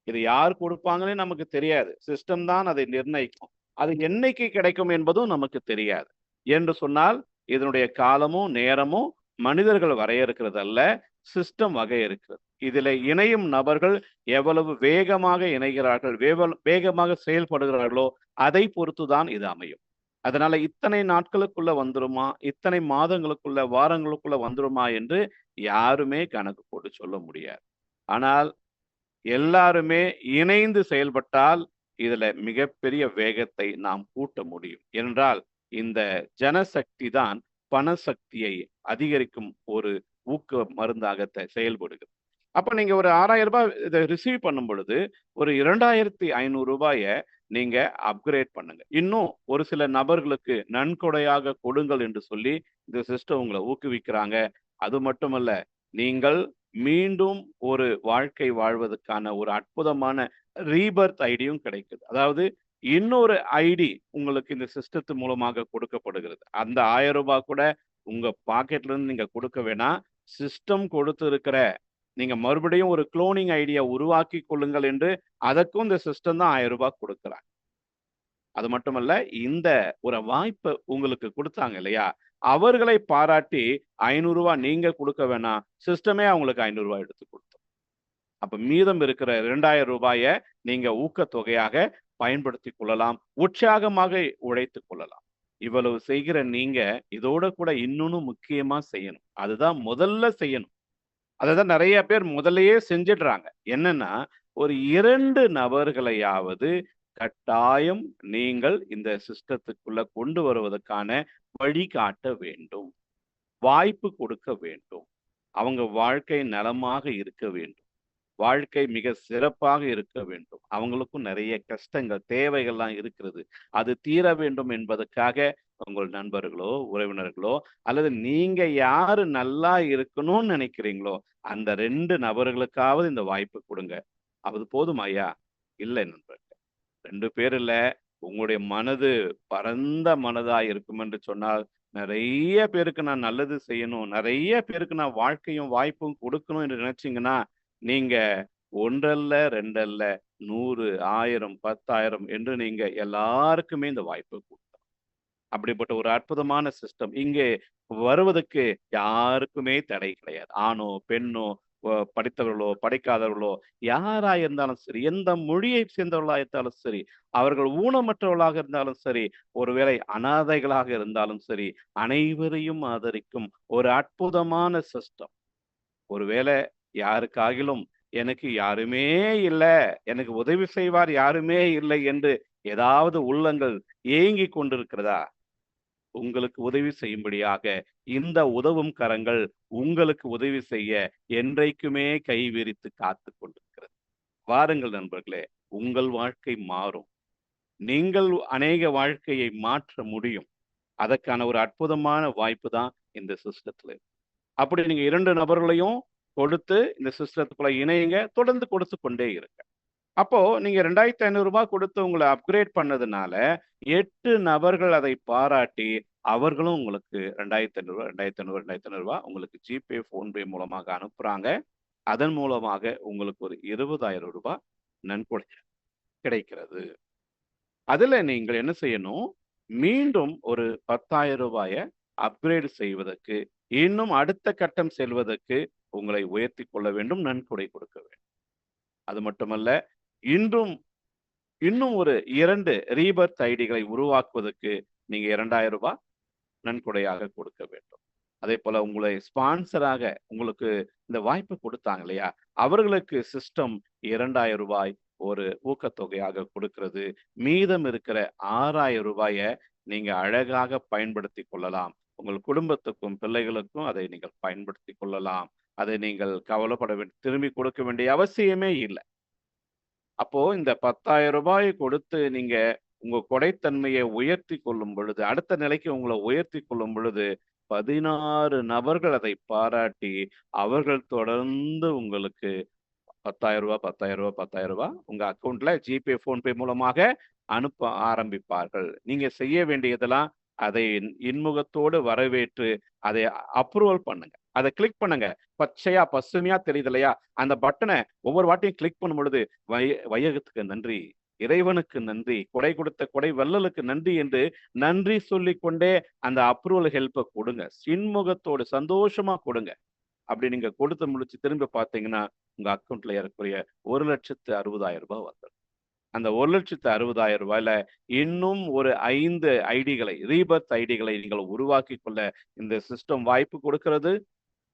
இது யார் கொடுப்பாங்கன்னு நமக்கு தெரியாது. சிஸ்டம் தான் அதை நிர்ணயிக்கும். அது என்னைக்கு கிடைக்கும் என்பதும் நமக்கு தெரியாது. என்று சொன்னால் இதனுடைய காலமும் நேரமும் மனிதர்கள் வரையறுக்கிறது அல்ல, சிஸ்டம் வகையறுக்கிறது. இதுல இணையும் நபர்கள் எவ்வளவு வேகமாக இணைகிறார்கள், வேகமாக செயல்படுகிறார்களோ அதை பொறுத்துதான் இது அமையும். அதனால இத்தனை நாட்களுக்குள்ள வந்துருமா, இத்தனை மாதங்களுக்குள்ள, வாரங்களுக்குள்ள வந்துருமா என்று யாருமே கணக்கு போட்டு சொல்ல முடியாது. ஆனால் எல்லாருமே இணைந்து செயல்பட்டால் இதுல மிகப்பெரிய வேகத்தை நாம் கூட்ட முடியும். என்றால் இந்த ஜனசக்தி தான் பணசக்தியை அதிகரிக்கும் ஒரு ஊக்க மருந்தாக செயல்படுகிறது. அப்ப நீங்க ஒரு ரூ. 6000 இதை ரிசீவ் பண்ணும் பொழுது ஒரு ரூ. 2500 நீங்க அப்கிரேட் பண்ணுங்க. இன்னும் ஒரு சில நபர்களுக்கு நன்கொடையாக கொடுங்கள் என்று சொல்லி இந்த சிஸ்டம் உங்களை ஊக்குவிக்கிறாங்க. அது மட்டுமல்ல, நீங்கள் மீண்டும் ஒரு வாழ்க்கை வாழ்வதற்கான ஒரு அற்புதமான ரீபர்த் ஐடியும் கிடைக்குது. அதாவது இன்னொரு ஐடி உங்களுக்கு இந்த சிஸ்டத்து மூலமாக கொடுக்கப்படுகிறது. அந்த ரூ. 1000 கூட உங்க பாக்கெட்ல இருந்து நீங்க கொடுக்க வேணாம். சிஸ்டம் கொடுத்து இருக்கிற நீங்க மறுபடியும் ஒரு குளோனிங் ஐடியா உருவாக்கி கொள்ளுங்கள் என்று அதற்கும் இந்த சிஸ்டம் தான் ரூ. 1000 கொடுக்குறாங்க. அது மட்டுமல்ல, இந்த ஒரு வாய்ப்பை உங்களுக்கு கொடுத்தாங்க இல்லையா, அவர்களை பாராட்டி ரூ. 500 நீங்க கொடுக்க வேணாம், சிஸ்டமே அவங்களுக்கு ரூ. 500 எடுத்து கொடுத்தோம். அப்ப மீதம் இருக்கிற ரூ. 2000 நீங்க ஊக்கத்தொகையாக பயன்படுத்தி கொள்ளலாம், உற்சாகமாக உழைத்து கொள்ளலாம். இவ்வளவு செய்கிற நீங்க இதோட கூட இன்னொன்னு முக்கியமா செய்யணும். அதுதான் முதல்ல செய்யணும். அததான் நிறைய பேர் முதல்லயே செஞ்சிடுறாங்க. என்னன்னா, ஒரு 2 நபர்களையாவது கட்டாயம் நீங்கள் இந்த சிஸ்டத்துக்குள்ள கொண்டு வருவதற்கான வழிகாட்ட வேண்டும், வாய்ப்பு கொடுக்க வேண்டும். அவங்க வாழ்க்கை நலமாக இருக்க வேண்டும், வாழ்க்கை மிக சிறப்பாக இருக்க வேண்டும். அவங்களுக்கும் நிறைய கஷ்டங்கள், தேவைகள்லாம் இருக்கிறது. அது தீர வேண்டும் என்பதற்காக உங்கள் நண்பர்களோ, உறவினர்களோ, அல்லது நீங்க யாரு நல்லா இருக்கணும்னு நினைக்கிறீங்களோ அந்த 2 நபர்களுக்காவது இந்த வாய்ப்பு கொடுங்க. அது போதும் ஐயா? இல்லை நண்பர்களே, 2 பேர் இல்ல, உங்களுடைய மனது பரந்த மனதா இருக்கும் என்று சொன்னால் நிறைய பேருக்கு நான் நல்லது செய்யணும், நிறைய பேருக்கு நான் வாழ்க்கையும் வாய்ப்பும் கொடுக்கணும் என்று நினைச்சீங்கன்னா நீங்க 1 அல்ல 2 அல்ல 100, 1000, 10,000 என்று நீங்க எல்லாருக்குமே இந்த வாய்ப்பை கொடுக்கலாம். அப்படிப்பட்ட ஒரு அற்புதமான சிஸ்டம் இங்கே வருவதற்கு யாருக்குமே தடை கிடையாது. ஆணோ பெண்ணோ, படித்தவர்களோ படிக்காதவர்களோ யாரா இருந்தாலும் சரி, எந்த மொழியை சேர்ந்தவர்களா இருந்தாலும் சரி, அவர்கள் ஊனமற்றவர்களாக இருந்தாலும் சரி, ஒருவேளை அனாதைகளாக இருந்தாலும் சரி, அனைவரையும் ஆதரிக்கும் ஒரு அற்புதமான சிஸ்டம். ஒருவேளை யாருக்காகிலும் எனக்கு யாருமே இல்லை, எனக்கு உதவி செய்வார் யாருமே இல்லை என்று ஏதாவது உள்ளங்கள் ஏங்கி கொண்டிருக்கிறதா? உங்களுக்கு உதவி செய்யும்படியாக இந்த உதவும் கரங்கள் உங்களுக்கு உதவி செய்ய என்றைக்குமே கை விரித்து காத்து கொண்டிருக்கிறது. வாருங்கள் நண்பர்களே, உங்கள் வாழ்க்கை மாறும். நீங்கள் அநேக வாழ்க்கையை மாற்ற முடியும். அதற்கான ஒரு அற்புதமான வாய்ப்பு தான் இந்த சிஸ்டத்துல. அப்படி நீங்க 2 நபர்களையும் கொடுத்து இந்த சிஸ்டத்துக்குள்ள இணையுங்க, தொடர்ந்து கொடுத்து கொண்டே இருங்க. அப்போ நீங்க ரூ. 2500 கொடுத்து உங்களை அப்கிரேட் பண்ணதுனால 8 நபர்கள் அதை பாராட்டி அவர்களும் உங்களுக்கு ரூ. 2500 உங்களுக்கு ஜிபே, போன்பே மூலமாக அனுப்புறாங்க. அதன் மூலமாக உங்களுக்கு ஒரு ரூ. 20,000 நன்கொடை கிடைக்கிறது. அதுல நீங்கள் என்ன செய்யணும், மீண்டும் ஒரு ரூ. 10,000 அப்கிரேட் செய்வதற்கு, இன்னும் அடுத்த கட்டம் செல்வதற்கு உங்களை உயர்த்தி கொள்ள வேண்டும், நன்கொடை கொடுக்க வேண்டும். அது மட்டுமல்ல, இன்னும் ஒரு 2 ரீபர்த் ஐடிகளை உருவாக்குவதற்கு நீங்க ரூ. 2,000 நன்கொடையாக கொடுக்க வேண்டும். அதே போல உங்களை ஸ்பான்சராக உங்களுக்கு இந்த வாய்ப்பு கொடுத்தாங்க இல்லையா, அவர்களுக்கு சிஸ்டம் ரூ. 2,000 ஒரு ஊக்கத்தொகையாக கொடுக்கிறது. மீதம் இருக்கிற ரூ. 6,000 நீங்க அழகாக பயன்படுத்தி கொள்ளலாம். உங்கள் குடும்பத்துக்கும் பிள்ளைகளுக்கும் அதை நீங்கள் பயன்படுத்தி கொள்ளலாம். அதை நீங்கள் கவலைப்பட திரும்பி கொடுக்க வேண்டிய அவசியமே இல்லை. அப்போ இந்த ரூ. 10,000 கொடுத்து நீங்க உங்க கொடைத்தன்மையை உயர்த்தி கொள்ளும் பொழுது, அடுத்த நிலைக்கு உங்களை உயர்த்தி கொள்ளும் பொழுது 16 நபர்கள் அதை பாராட்டி அவர்கள் தொடர்ந்து உங்களுக்கு 10,000 ரூபாய் 10,000 ரூபாய் 10,000 ரூபாய் உங்க அக்கௌண்ட்ல ஜிபே போன்பே மூலமாக அனுப்ப ஆரம்பிப்பார்கள். நீங்க செய்ய வேண்டியதெல்லாம் அதை இன்முகத்தோடு வரவேற்று அதை அப்ரூவல் பண்ணுங்க. அதை கிளிக் பண்ணுங்க. பச்சையா பசுமையா தெரியுது இல்லையா, அந்த பட்டனை ஒவ்வொரு வாட்டியும் கிளிக் பண்ணும் பொழுது வையகத்துக்கு நன்றி, இறைவனுக்கு நன்றி, கொடை கொடுத்த கொடை வள்ளலுக்கு நன்றி என்று நன்றி சொல்லிக் கொண்டே அந்த அப்ரூவல் ஹெல்ப்பை கொடுங்க. இன்முகத்தோடு சந்தோஷமா கொடுங்க. அப்படி நீங்க கொடுத்து முடிச்சு திரும்ப பார்த்தீங்கன்னா உங்க அக்கௌண்ட்ல ஏறக்குறைய 1,60,60,000 ரூபாய் வந்துடும். அந்த 1,60,60,000 ரூபாயில இன்னும் ஒரு 5 ஐடிகளை ரீபர்த் ஐடிகளை நீங்கள் உருவாக்கி கொள்ள இந்த சிஸ்டம் வாய்ப்பு கொடுக்கிறது.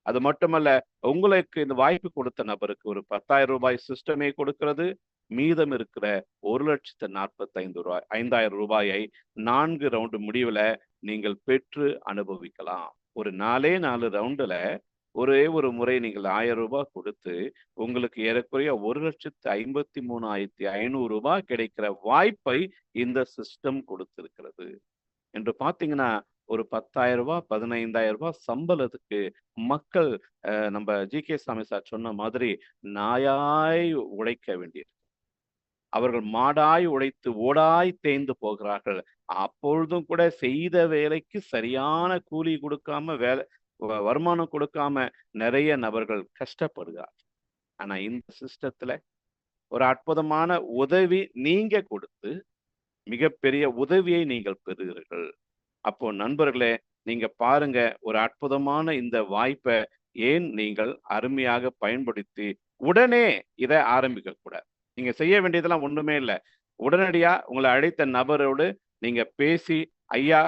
அது மட்டுமல்ல, உங்களுக்கு இந்த வாய்ப்பு கொடுத்த நபருக்கு ஒரு 10,000 ரூபாய் சிஸ்டமே கொடுக்கிறது. மீதம் இருக்கிற 1,45,000 ரூபாயை 4 ரவுண்டு முடிவுல நீங்கள் பெற்று அனுபவிக்கலாம். ஒரு 4 ரவுண்டுல ஒரே ஒரு முறை நீங்கள் 1000 ரூபாய் கொடுத்து உங்களுக்கு ஏறக்குறைய 1,53,500 ரூபாய் கிடைக்கிற வாய்ப்பை இந்த சிஸ்டம் கொடுத்திருக்கிறது. என்று பார்த்தீங்கன்னா ஒரு 10,000 ரூபாய் 15,000 ரூபாய் சம்பளத்துக்கு மக்கள் நம்ம ஜி.கே. சாமி சார் சொன்ன மாதிரி நாயாய் உழைக்க வேண்டியது. அவர்கள் மாடாய் உழைத்து ஓடாய் தேய்ந்து போகிறார்கள். அப்பொழுதும் கூட செய்த வேலைக்கு சரியான கூலி கொடுக்காம வருமானம் கொடுக்காம நிறைய நபர்கள் கஷ்டப்படுகிறார்கள். ஆனா இந்த சிஸ்டத்துல ஒரு அற்புதமான உதவி நீங்க கொடுத்து மிகப்பெரிய உதவியை நீங்கள் பெறுகிறீர்கள். அப்போ நண்பர்களே, நீங்க பாருங்க, ஒரு அற்புதமான இந்த வாய்ப்பை ஏன் நீங்கள் அருமையாக பயன்படுத்தி உடனே இதை ஆரம்பிக்க கூடாது. நீங்க செய்ய வேண்டியதெல்லாம் ஒண்ணுமே இல்லை. உடனடியா உங்களை அழைத்த நபரோடு நீங்க பேசி, ஐயா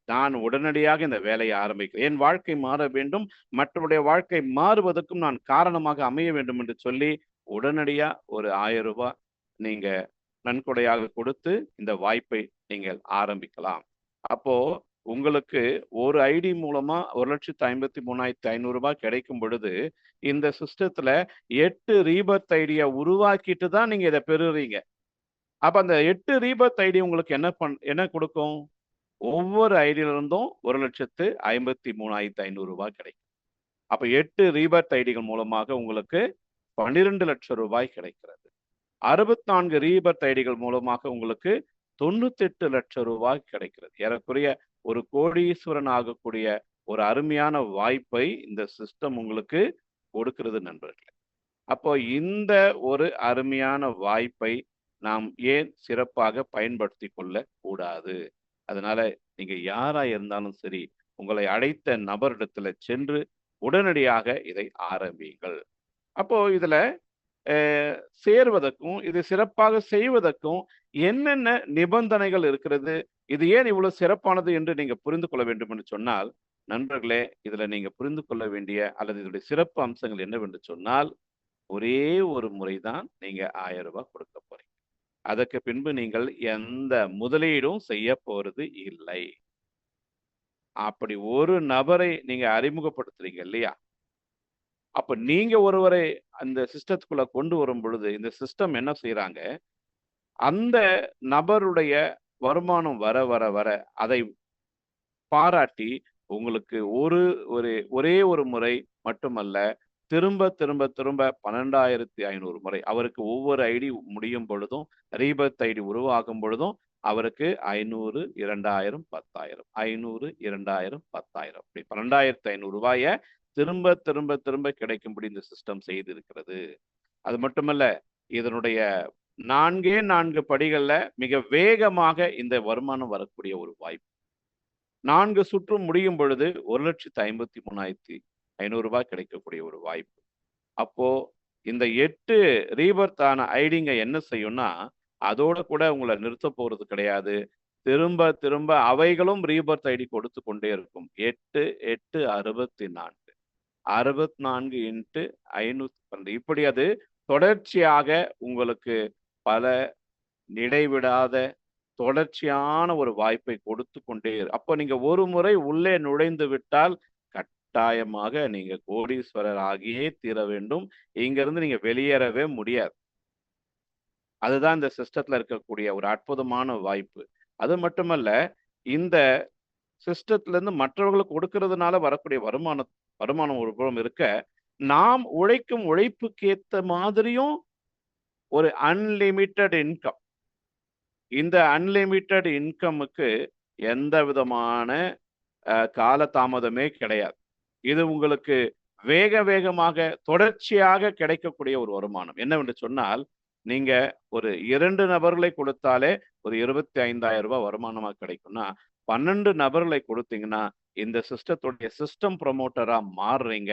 நான் உடனடியாக இந்த வேலையை ஆரம்பிக்கிறேன், என் வாழ்க்கை மாற வேண்டும், மற்றவருடைய வாழ்க்கை மாறுவதற்கும் நான் காரணமாக அமைய வேண்டும் என்று சொல்லி உடனடியா ஒரு 1000 ரூபாய் நீங்க நன்கொடையாக கொடுத்து இந்த வாய்ப்பை நீங்கள் ஆரம்பிக்கலாம். அப்போ உங்களுக்கு ஒரு ஐடி மூலமா 1,53,500 ரூபாய் கிடைக்கும் பொழுது இந்த சிஸ்டத்துல 8 ரீபர்த் ஐடியா உருவாக்கிட்டு தான் நீங்க இதை பெறுறீங்க. அப்ப அந்த 8 ரீபர்த் ஐடி உங்களுக்கு என்ன கொடுக்கும்? ஒவ்வொரு ஐடியில இருந்தும் 1,53,500 ரூபாய் கிடைக்கும். அப்ப 8 ரீபர்த் ஐடிகள் மூலமாக உங்களுக்கு 12 லட்சம் ரூபாய் கிடைக்கிறது. 64 ரீபர்த் ஐடிகள் மூலமாக உங்களுக்கு 98 லட்சம் ரூபாய் கிடைக்கிறது. ஏறக்குறைய ஒரு கோடீஸ்வரன் ஆகக்கூடிய ஒரு அருமையான வாய்ப்பை இந்த சிஸ்டம் உங்களுக்கு கொடுக்கிறது நண்பர்களே. அப்போ இந்த ஒரு அருமையான வாய்ப்பை நாம் ஏன் சிறப்பாக பயன்படுத்தி கொள்ள கூடாது? அதனால நீங்க யாரா இருந்தாலும் சரி, உங்களை அழைத்த நபரிடத்துல சென்று உடனடியாக இதை ஆரம்பியுங்கள். அப்போ இதுல சேர்வதற்கும் இது சிறப்பாக செய்வதற்கும் என்னென்ன நிபந்தனைகள் இருக்கிறது, இது ஏன் இவ்வளவு சிறப்பானது என்று நீங்க புரிந்து கொள்ள வேண்டும் என்று சொன்னால், நண்பர்களே, இதுல நீங்க புரிந்து கொள்ள வேண்டிய அல்லது இதனுடைய சிறப்பு அம்சங்கள் என்னவென்று சொன்னால், ஒரே ஒரு முறைதான் நீங்க 1000 ரூபாய் கொடுக்க போறீங்க. அதற்கு பின்பு நீங்கள் எந்த முதலீடும் செய்ய போறது இல்லை. அப்படி ஒரு நபரை நீங்க அறிமுகப்படுத்துறீங்க இல்லையா, அப்ப நீங்க ஒருவரை அந்த சிஸ்டத்துக்குள்ள கொண்டு வரும் பொழுது இந்த சிஸ்டம் என்ன செய்யறாங்க, அந்த நபருடைய வருமானம் வர வர வர அதை பாராட்டி உங்களுக்கு ஒரே ஒரு முறை மட்டுமல்ல, திரும்ப திரும்ப திரும்ப 12,500 முறை அவருக்கு ஒவ்வொரு ஐடி முடியும் பொழுதும், ரீபர்த் ஐடி உருவாகும் பொழுதும் அவருக்கு 500, 2,000, 10,000, 500, 2,000, 10,000 அப்படி 12,500 ரூபாயை திரும்ப திரும்ப திரும்ப கிடைக்கும்படி இந்த சிஸ்டம் செய்திருக்கிறது. அது மட்டுமல்ல, இதனுடைய 4 படிகள்ல மிக வேகமாக இந்த வருமானம் வரக்கூடிய ஒரு வாய்ப்பு. 4 சுற்று முடியும் பொழுது 1,53,500 ரூபாய் கிடைக்கக்கூடிய ஒரு வாய்ப்பு. அப்போ இந்த 8 ரீபர்த் ஆன ஐடிங்க என்ன செய்யும்னா, அதோட கூட உங்களை நிறுத்த போறது கிடையாது. திரும்ப திரும்ப அவைகளும் ரீபர்த் ஐடி கொடுத்து கொண்டே இருக்கும். 8, 8, 64, 64 × 512 இப்படி அது தொடர்ச்சியாக உங்களுக்கு பல இடைவிடாத தொடர்ச்சியான ஒரு வாய்ப்பை கொடுத்து கொண்டே அப்போ நீங்க ஒரு முறை உள்ளே நுழைந்து விட்டால் கட்டாயமாக நீங்க கோடீஸ்வரர் ஆகியே தீர வேண்டும். இங்கிருந்து நீங்க வெளியேறவே முடியாது. அதுதான் இந்த சிஸ்டத்துல இருக்கக்கூடிய ஒரு அற்புதமான வாய்ப்பு. அது மட்டுமல்ல, இந்த சிஸ்டத்துல இருந்து மற்றவர்களுக்கு கொடுக்கறதுனால வரக்கூடிய வருமானம் ஒரு புறம் இருக்க, நாம் உழைக்கும் உழைப்புக்கு ஏத்த மாதிரியும் ஒரு அன்லிமிட்டெட் இன்கம். இந்த அன்லிமிட்டெட் இன்கமுக்கு எந்த விதமான காலதாமதமே கிடையாது. இது உங்களுக்கு வேகமாக தொடர்ச்சியாக கிடைக்கக்கூடிய ஒரு வருமானம். என்னவென்று சொன்னால், நீங்க ஒரு 2 நபர்களை கொடுத்தாலே ஒரு 25,000 ரூபாய் வருமானமா கிடைக்கும்னா, 12 நபர்களை கொடுத்தீங்கன்னா இந்த சிஸ்டத்துடைய சிஸ்டம் ப்ரமோட்டரா மாறுறீங்க.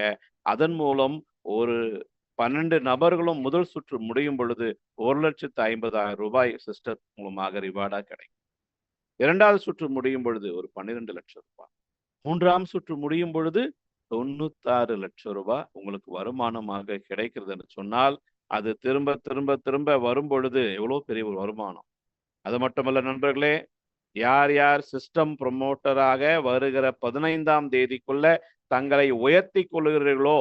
அதன் மூலம் ஒரு 12 நபர்களும் முதல் சுற்று முடியும் பொழுது 1,50,000 ரூபாய் சிஸ்டம் மூலமாக ரிவார்டா கிடைக்கும். 2வது சுற்று முடியும் பொழுது ஒரு 12 லட்சம் ரூபாய். 3ஆம் சுற்று முடியும் பொழுது 96 லட்சம் ரூபாய் உங்களுக்கு வருமானமாக கிடைக்கிறது என்று சொன்னால், அது திரும்ப வரும் பொழுது எவ்வளவு பெரிய ஒரு வருமானம். அது மட்டுமல்ல நண்பர்களே, யார் யார் சிஸ்டம் ப்ரமோட்டராக வருகிற 15ஆம் தேதிக்குள்ள தங்களை உயர்த்தி கொள்கிறீர்களோ,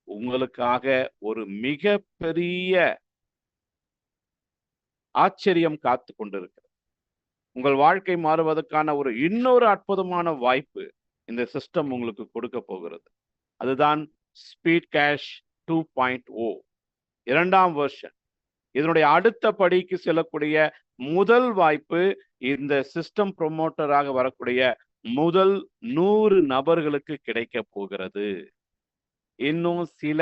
உங்களுக்காக ஒரு மிகப்பெரிய ஆச்சரியம் காத்து கொண்டிருக்கிறது. உங்கள் வாழ்க்கை மாறுவதற்கான இன்னொரு அற்புதமான வாய்ப்பு இந்த சிஸ்டம் உங்களுக்கு கொடுக்க போகிறது. அதுதான் ஸ்பீட் கேஷ் 2.0 2ஆம் வெர்ஷன். இதனுடைய அடுத்த படிக்கு செல்லக்கூடிய முதல் வாய்ப்பு இந்த சிஸ்டம் ப்ரமோட்டராக வரக்கூடிய முதல் 100 நபர்களுக்கு கிடைக்க போகிறது. இன்னும் சில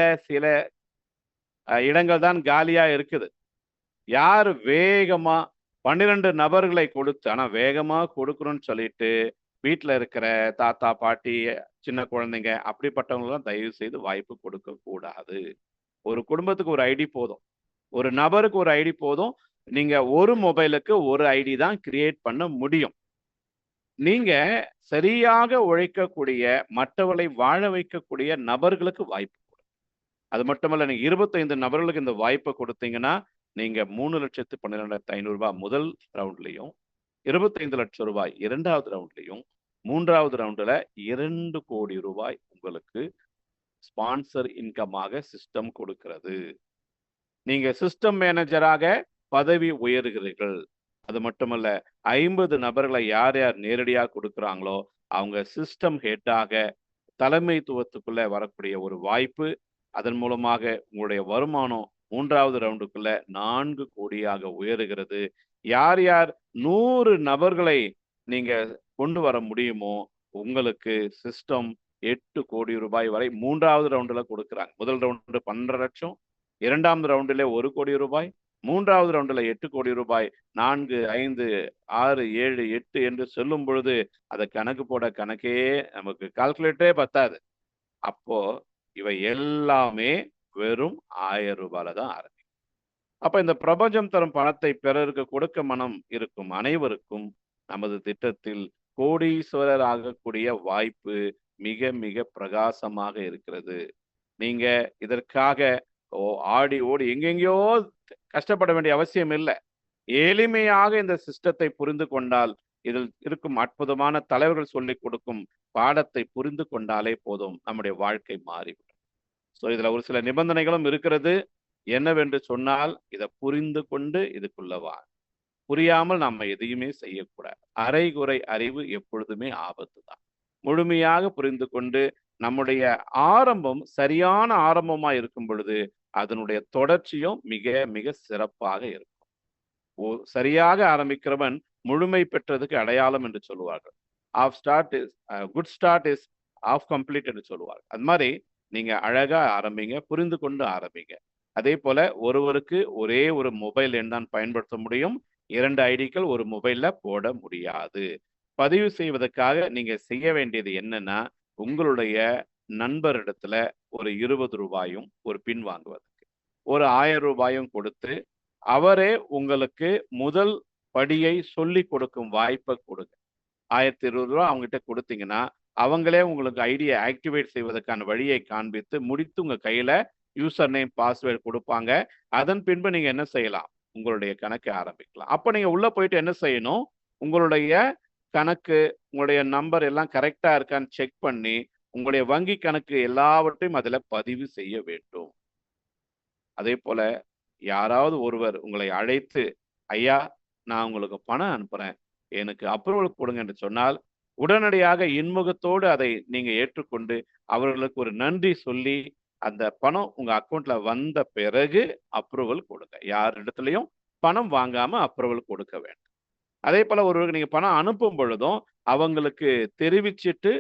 இடங்கள் தான் காலியா இருக்குது. யார் வேகமா 12 நபர்களை கொடுத்து, ஆனா வேகமா கொடுக்கணும்னு சொல்லிட்டு வீட்டுல இருக்கிற தாத்தா பாட்டி சின்ன குழந்தைங்க அப்படிப்பட்டவங்களாம் தயவு செய்து வாய்ப்பு கொடுக்க கூடாது. ஒரு குடும்பத்துக்கு ஒரு ஐடி போதும், ஒரு நபருக்கு ஒரு ஐடி போதும். நீங்க ஒரு மொபைலுக்கு ஒரு ஐடி தான் கிரியேட் பண்ண முடியும். நீங்க சரியாக உழைக்கக்கூடிய மற்றவர்களை வாழ வைக்கக்கூடிய நபர்களுக்கு வாய்ப்பு கொடுங்க. அது மட்டுமல்ல, நீங்க 25 நபர்களுக்கு இந்த வாய்ப்பை கொடுத்தீங்கன்னா நீங்க 3,12,500 ரூபாய் முதல் ரவுண்ட்லையும், 25 லட்சம் ரூபாய் 2வது ரவுண்ட்லையும், 3வது ரவுண்டுல 2 கோடி ரூபாய் உங்களுக்கு ஸ்பான்சர் இன்கமாக சிஸ்டம் கொடுக்கிறது. நீங்க சிஸ்டம் மேனேஜராக பதவி உயர்கிறீர்கள். அது மட்டுமல்ல, 50 நபர்களை யார் யார் நேரடியாக கொடுக்குறாங்களோ அவங்க சிஸ்டம் ஹெட்டாக தலைமைத்துவத்துக்குள்ள வரக்கூடிய ஒரு வாய்ப்பு. அதன் மூலமாக உங்களுடைய வருமானம் 3வது ரவுண்டுக்குள்ள 4 கோடியாக உயருகிறது. யார் யார் 100 நபர்களை நீங்க கொண்டு வர முடியுமோ உங்களுக்கு சிஸ்டம் 8 கோடி ரூபாய் வரை 3வது ரவுண்டுல கொடுக்குறாங்க. முதல் ரவுண்டு 12 லட்சம், 2ஆம் ரவுண்டிலே 1 கோடி ரூபாய், 3வது ரவுண்டுல 8 கோடி ரூபாய், 4, 5, 6, 7, 8 என்று சொல்லும் பொழுது அதை கணக்கு போட கணக்கே நமக்கு கால்குலேட்டரே பத்தாது. அப்போ இவை எல்லாமே வெறும் 1000 ரூபாயில தான் ஆரம்பிக்கும். அப்ப இந்த பிரபஞ்சம் தரும் பணத்தை பிறருக்கு கொடுக்க மனம் இருக்கும் அனைவருக்கும் நமது திட்டத்தில் கோடீஸ்வரர் ஆகக்கூடிய வாய்ப்பு மிக பிரகாசமாக இருக்கிறது. நீங்க இதற்காக ஆடி ஓடி எங்கெங்கயோ கஷ்டப்பட வேண்டிய அவசியம் இல்லை. எளிமையாக இந்த சிஸ்டத்தை புரிந்து கொண்டால், இதில் இருக்கும் அற்புதமான தலைவர்கள் சொல்லிக் கொடுக்கும் பாடத்தை புரிந்து கொண்டாலே போதும், நம்முடைய வாழ்க்கை மாறிவிடும். ஸோ இதுல ஒரு சில நிபந்தனைகளும் இருக்கிறது. என்னவென்று சொன்னால், இதை புரிந்து கொண்டு இதுக்குள்ள வா. புரியாமல் நம்ம எதையுமே செய்யக்கூடாது. அரைகுறை அறிவு எப்பொழுதுமே ஆபத்து தான். முழுமையாக புரிந்து கொண்டு நம்முடைய ஆரம்பம் சரியான ஆரம்பமா இருக்கும் பொழுது அதனுடைய தொடர்ச்சியும் மிக சிறப்பாக இருக்கும். சரியாக ஆரம்பிக்கிறவன் முழுமை பெற்றதுக்கு அடையாளம் என்று சொல்லுவார்கள். Half start is good start is half complete என்று சொல்லுவார்கள். அது மாதிரி நீங்க அழகா ஆரம்பிங்க, புரிந்து கொண்டு ஆரம்பிங்க. அதே போல ஒருவருக்கு ஒரே ஒரு மொபைல் எண் தான் பயன்படுத்த முடியும். 2 ஐடிக்கள் ஒரு மொபைல்ல போட முடியாது. பதிவு செய்வதற்காக நீங்க செய்ய வேண்டியது என்னன்னா, உங்களுடைய நண்பரிடத்துல ஒரு 20 ரூபாயும் ஒரு பின் வாங்குவதற்கு ஒரு 1000 ரூபாயும் கொடுத்து அவரே உங்களுக்கு முதல் படியை சொல்லி கொடுக்கும் வாய்ப்பை கொடுங்க. 1020 ரூபாய் அவங்ககிட்ட கொடுத்தீங்கன்னா அவங்களே உங்களுக்கு ஐடியை ஆக்டிவேட் செய்வதற்கான வழியை காண்பித்து முடித்து உங்க கையில யூசர் நேம் பாஸ்வேர்டு கொடுப்பாங்க. அதன் பின்பு நீங்க என்ன செய்யலாம், உங்களுடைய கணக்கை ஆரம்பிக்கலாம். அப்ப நீங்க உள்ள போயிட்டு என்ன செய்யணும், உங்களுடைய கணக்கு உங்களுடைய நம்பர் எல்லாம் கரெக்டா இருக்கான்னு செக் பண்ணி உங்களுடைய வங்கி கணக்கு எல்லாவற்றையும் அதுல பதிவு செய்ய வேண்டும். அதே போல யாராவது ஒருவர் உங்களை அழைத்து, ஐயா நான் உங்களுக்கு பணம் அனுப்புறேன், எனக்கு அப்ரூவல் கொடுங்க என்று சொன்னால் உடனடியாக இன்முகத்தோடு அதை நீங்க ஏற்றுக்கொண்டு அவர்களுக்கு ஒரு நன்றி சொல்லி அந்த பணம் உங்க அக்கௌண்ட்ல வந்த பிறகு அப்ரூவல் கொடுங்க. யாரிடத்துலயும் பணம் வாங்காம அப்ரூவல் கொடுக்க வேண்டும். அதே போல ஒருவருக்கு நீங்க பணம் அனுப்பும் பொழுதும் அவங்களுக்கு தெரிவிச்சிட்டு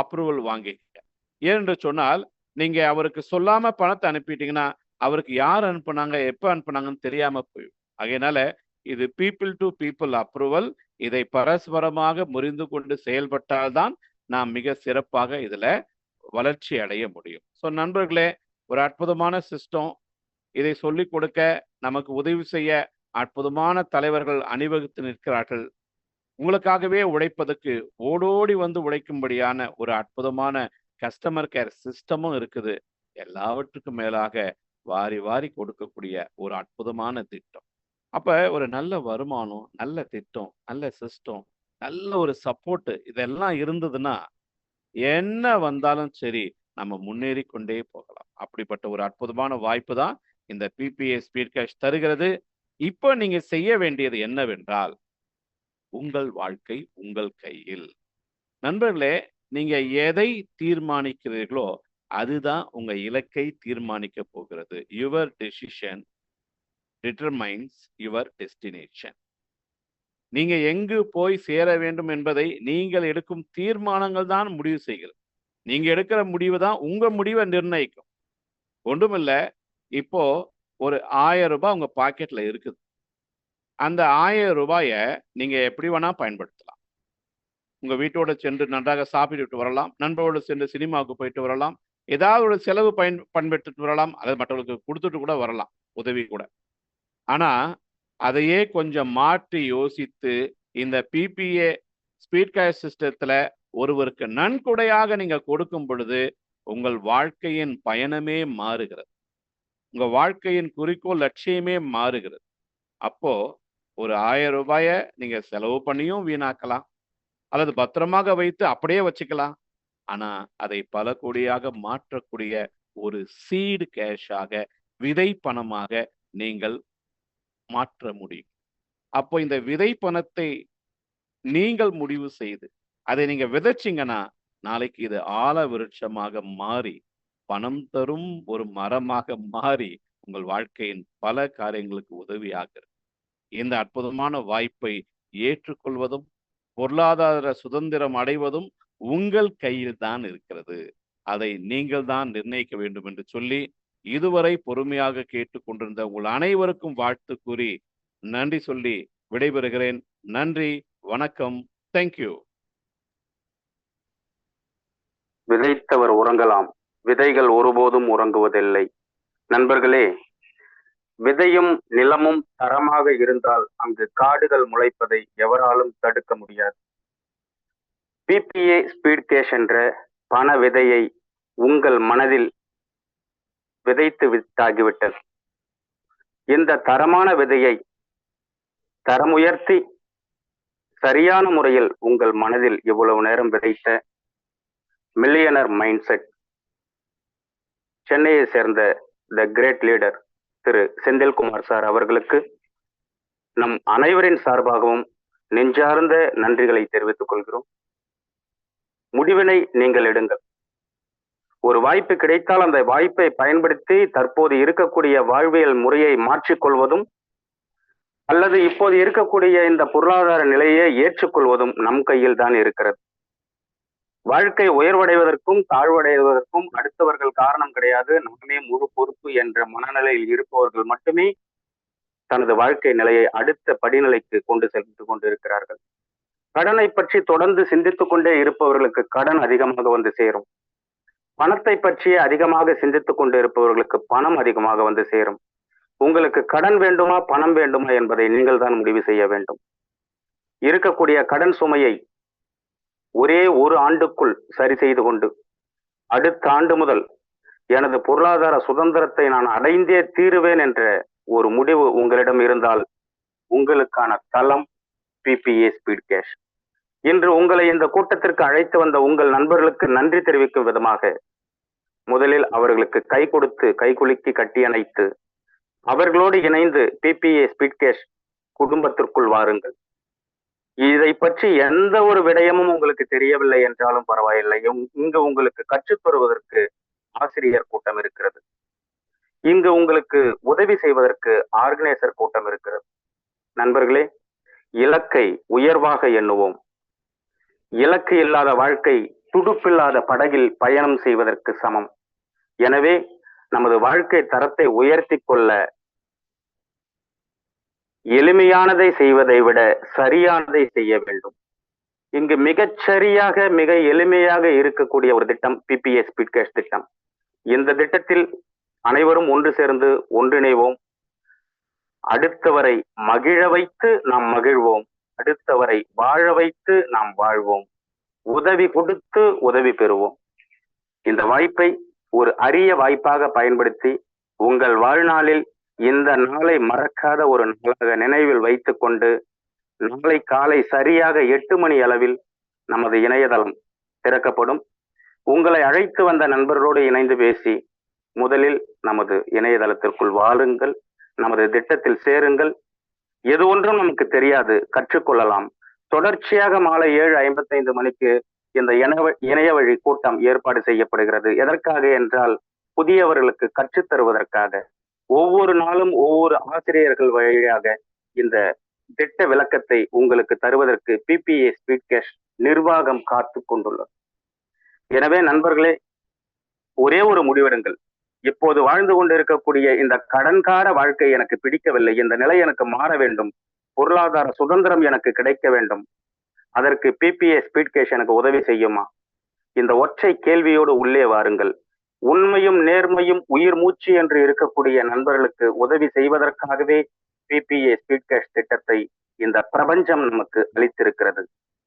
அப்ரூவல் வாங்கிக்க. ஏனென்று சொன்னால் நீங்க அவருக்கு சொல்லாம பணத்தை அனுப்பிட்டீங்கன்னா அவருக்கு யார் அனுப்புனாங்க எப்ப அனுப்புனாங்கன்னு தெரியாம போயிடும். அதனால இது பீப்புள் டு பீப்புள் அப்ரூவல். இதை பரஸ்பரமாக முறிந்து கொண்டு செயல்பட்டால்தான் நாம் மிக சிறப்பாக இதுல வளர்ச்சி அடைய முடியும். ஸோ நண்பர்களே, ஒரு அற்புதமான சிஸ்டம். இதை சொல்லிக் கொடுக்க நமக்கு உதவி செய்ய அற்புதமான தலைவர்கள் அணிவகுத்து நிற்கிறார்கள். உங்களுக்காகவே உழைப்பதற்கு ஓடோடி வந்து உழைக்கும்படியான ஒரு அற்புதமான கஸ்டமர் கேர் சிஸ்டமும் இருக்குது. எல்லாவற்றுக்கும் மேலாக வாரி வாரி கொடுக்கக்கூடிய ஒரு அற்புதமான திட்டம். அப்ப ஒரு நல்ல வருமானம், நல்ல திட்டம், நல்ல சிஸ்டம், நல்ல ஒரு சப்போர்ட் இதெல்லாம் இருந்ததுன்னா என்ன வந்தாலும் சரி நம்ம முன்னேறி கொண்டே போகலாம். அப்படிப்பட்ட ஒரு அற்புதமான வாய்ப்பு தான் இந்த பிபிஏ ஸ்பீட் கேஷ் தருகிறது. இப்போ நீங்க செய்ய வேண்டியது என்னவென்றால், உங்கள் வாழ்க்கை உங்கள் கையில். நண்பர்களே, நீங்க எதை தீர்மானிக்கிறீர்களோ அதுதான் உங்க இலக்கை தீர்மானிக்க போகிறது. Your decision determines your destination. நீங்க எங்கு போய் சேர வேண்டும் என்பதை நீங்கள் எடுக்கும் தீர்மானங்கள் தான் முடிவு செய்கிறது. நீங்க எடுக்கிற முடிவு தான் உங்க முடிவை நிர்ணயிக்கும். ஒன்றுமில்ல, இப்போ ஒரு 1000 ரூபாய் உங்க பாக்கெட்ல இருக்குது. அந்த 1000 ரூபாய நீங்க எப்படி வேணா பயன்படுத்தலாம். உங்க வீட்டோட சென்று நன்றாக சாப்பிட்டு வரலாம், நண்பரோடு சென்று சினிமாவுக்கு போயிட்டு வரலாம், ஏதாவது ஒரு செலவு பயன்படுத்திட்டு வரலாம், அதை மற்றவர்களுக்கு கொடுத்துட்டு கூட வரலாம், உதவி கூட. ஆனா அதையே கொஞ்சம் மாற்றி யோசித்து இந்த பிபிஏ ஸ்பீட் கேஷ் சிஸ்டத்துல ஒருவருக்கு நன்கொடையாக நீங்க கொடுக்கும் பொழுது உங்கள் வாழ்க்கையின் பயணமே மாறுகிறது. உங்க வாழ்க்கையின் குறிக்கோள் லட்சியமே மாறுகிறது. அப்போ ஒரு 1000 ரூபாய நீங்க செலவு பண்ணியும் வீணாக்கலாம், அல்லது பத்திரமாக வைத்து அப்படியே வச்சுக்கலாம். ஆனா அதை பல கோடியாக மாற்றக்கூடிய ஒரு சீடு கேஷாக, விதை பணமாக நீங்கள் மாற்ற முடியும். அப்போ இந்த விதை பணத்தை நீங்கள் முடிவு செய்து அதை நீங்க விதைச்சிங்கன்னா நாளைக்கு இது ஆல விருட்சமாக மாறி பணம் தரும் ஒரு மரமாக மாறி உங்கள் வாழ்க்கையின் பல காரியங்களுக்கு உதவியாக. இந்த அற்புதமான வாய்ப்பை ஏற்றுக்கொள்வதும் பொருளாதார சுதந்திரம் அடைவதும் உங்கள் கையில் தான் இருக்கிறது. அதை நீங்கள் தான் நிர்ணயிக்க வேண்டும் என்று சொல்லி இதுவரை பொறுமையாக கேட்டுக்கொண்டிருந்த உங்கள் அனைவருக்கும் வாழ்த்து கூறி நன்றி சொல்லி விடைபெறுகிறேன். நன்றி, வணக்கம், தேங்க்யூ. விதைத்தவர் உறங்கலாம், விதைகள் ஒருபோதும் உறங்குவதில்லை. நண்பர்களே, விதையும் நிலமும் தரமாக இருந்தால் அங்கு காடுகள் முளைப்பதை எவராலும் தடுக்க முடியாது. பிபிஏ ஸ்பீட் கேஷ் என்ற பண விதையை உங்கள் மனதில் விதைத்து விட்டாகிவிட்டது. இந்த தரமான விதையை தரமுயர்த்தி சரியான முறையில் உங்கள் மனதில் இவ்வளவு நேரம் விதைத்த மில்லியனர் மைண்ட் செட் சென்னையை சேர்ந்த த கிரேட் லீடர் திரு செந்தில்குமார் சார் அவர்களுக்கு நம் அனைவரின் சார்பாகவும் நெஞ்சார்ந்த நன்றிகளை தெரிவித்துக் கொள்கிறோம். முடிவினை நீங்கள் எடுங்கள். ஒரு வாய்ப்பு கிடைத்தால் அந்த வாய்ப்பை பயன்படுத்தி தற்போது இருக்கக்கூடிய வாழ்வியல் முறையை மாற்றிக்கொள்வதும் அல்லது இப்போது இருக்கக்கூடிய இந்த பொருளாதார நிலையை ஏற்றுக்கொள்வதும் நம் கையில் தான் இருக்கிறது. வாழ்க்கை உயர்வடைவதற்கும் தாழ்வடைவதற்கும் அடுத்தவர்கள் காரணம் கிடையாது, நாமே முழு பொறுப்பு என்ற மனநிலையில் இருப்பவர்கள் மட்டுமே தனது வாழ்க்கை நிலையை அடுத்த படிநிலைக்கு கொண்டு சென்று கொண்டிருக்கிறார்கள். கடனை பற்றி தொடர்ந்து சிந்தித்துக் கொண்டே இருப்பவர்களுக்கு கடன் அதிகமாக வந்து சேரும். பணத்தை பற்றியே அதிகமாக சிந்தித்துக் கொண்டு இருப்பவர்களுக்கு பணம் அதிகமாக வந்து சேரும். உங்களுக்கு கடன் வேண்டுமா பணம் வேண்டுமா என்பதை நீங்கள் தான் முடிவு செய்ய வேண்டும். இருக்கக்கூடிய கடன் சுமையை ஒரே ஒரு ஆண்டுக்குள் சரி செய்து கொண்டு அடுத்த ஆண்டு முதல் எனது பொருளாதார சுதந்திரத்தை நான் அடைந்தே தீருவேன் என்ற ஒரு முடிவு உங்களிடம் இருந்தால் உங்களுக்கான தளம் பிபிஏ ஸ்பீட் கேஷ். இன்று உங்களை இந்த கூட்டத்திற்கு அழைத்து வந்த உங்கள் நண்பர்களுக்கு நன்றி தெரிவிக்கும் விதமாக முதலில் அவர்களுக்கு கை கொடுத்து கைகுலுக்கி கட்டியணைத்து அவர்களோடு இணைந்து பிபிஏ ஸ்பீட் கேஷ் குடும்பத்திற்குள் வாருங்கள். இதை பற்றி எந்த ஒரு விடயமும் உங்களுக்கு தெரியவில்லை என்றாலும் பரவாயில்லை. இங்கு உங்களுக்கு கற்றுத் தருவதற்கு ஆசிரியர் கூட்டம் இருக்கிறது. இங்கு உங்களுக்கு உதவி செய்வதற்கு ஆர்கனைசர் கூட்டம் இருக்கிறது. நண்பர்களே, இலக்கை உயர்வாக எண்ணுவோம். இலக்கு இல்லாத வாழ்க்கை துடுப்பில்லாத படகில் பயணம் செய்வதற்கு சமம். எனவே நமது வாழ்க்கை தரத்தை உயர்த்தி கொள்ள எளிமையானதை செய்வதை விட சரியானதை செய்ய வேண்டும். இங்கு மிகச்சரியாக மிக எளிமையாக இருக்கக்கூடிய ஒரு திட்டம் PPA ஸ்பீட் கேஷ் திட்டம். இந்த திட்டத்தில் அனைவரும் ஒன்று சேர்ந்து ஒன்றிணைவோம். அடுத்தவரை மகிழ வைத்து நாம் மகிழ்வோம். அடுத்தவரை வாழ வைத்து நாம் வாழ்வோம். உதவி கொடுத்து உதவி பெறுவோம். இந்த வாய்ப்பை ஒரு அரிய வாய்ப்பாக பயன்படுத்தி உங்கள் வாழ்நாளில் இந்த நாளை மறக்காத ஒரு நாளாக நினைவில் வைத்துக் கொண்டு நாளை காலை சரியாக 8 மணி அளவில் நமது இணையதளம் திறக்கப்படும். உங்களை அழைத்து வந்த நண்பர்களோடு இணைந்து பேசி முதலில் நமது இணையதளத்திற்குள் வாழுங்கள். நமது திட்டத்தில் சேருங்கள். எது ஒன்றும் நமக்கு தெரியாது, கற்றுக்கொள்ளலாம். தொடர்ச்சியாக மாலை 7:55 மணிக்கு இந்த இணைய வழி கூட்டம் ஏற்பாடு செய்யப்படுகிறது. எதற்காக என்றால் புதியவர்களுக்கு கற்றுத் தருவதற்காக. ஒவ்வொரு நாளும் ஒவ்வொரு ஆசிரியர்கள் வழியாக இந்த திட்ட விளக்கத்தை உங்களுக்கு தருவதற்கு PPA ஸ்பீட் கேஷ் நிர்வாகம் காத்து கொண்டுள்ளது. எனவே நண்பர்களே, ஒரே ஒரு முடிவெடுங்கள். இப்போது வாழ்ந்து கொண்டிருக்கக்கூடிய இந்த கடன்கார வாழ்க்கை எனக்கு பிடிக்கவில்லை. இந்த நிலை எனக்கு மாற வேண்டும். பொருளாதார சுதந்திரம் எனக்கு கிடைக்க வேண்டும். அதற்கு PPA ஸ்பீட் கேஷ் எனக்கு உதவி செய்யுமா? இந்த ஒற்றை கேள்வியோடு உள்ளே வாருங்கள். உண்மையும் நேர்மையும் உயிர் மூச்சு என்று இருக்கக்கூடிய நண்பர்களுக்கு உதவி செய்வதற்காகவே PPA ஸ்பீட் கேஷ் திட்டத்தை இந்த பிரபஞ்சம் நமக்கு அளித்திருக்கிறது.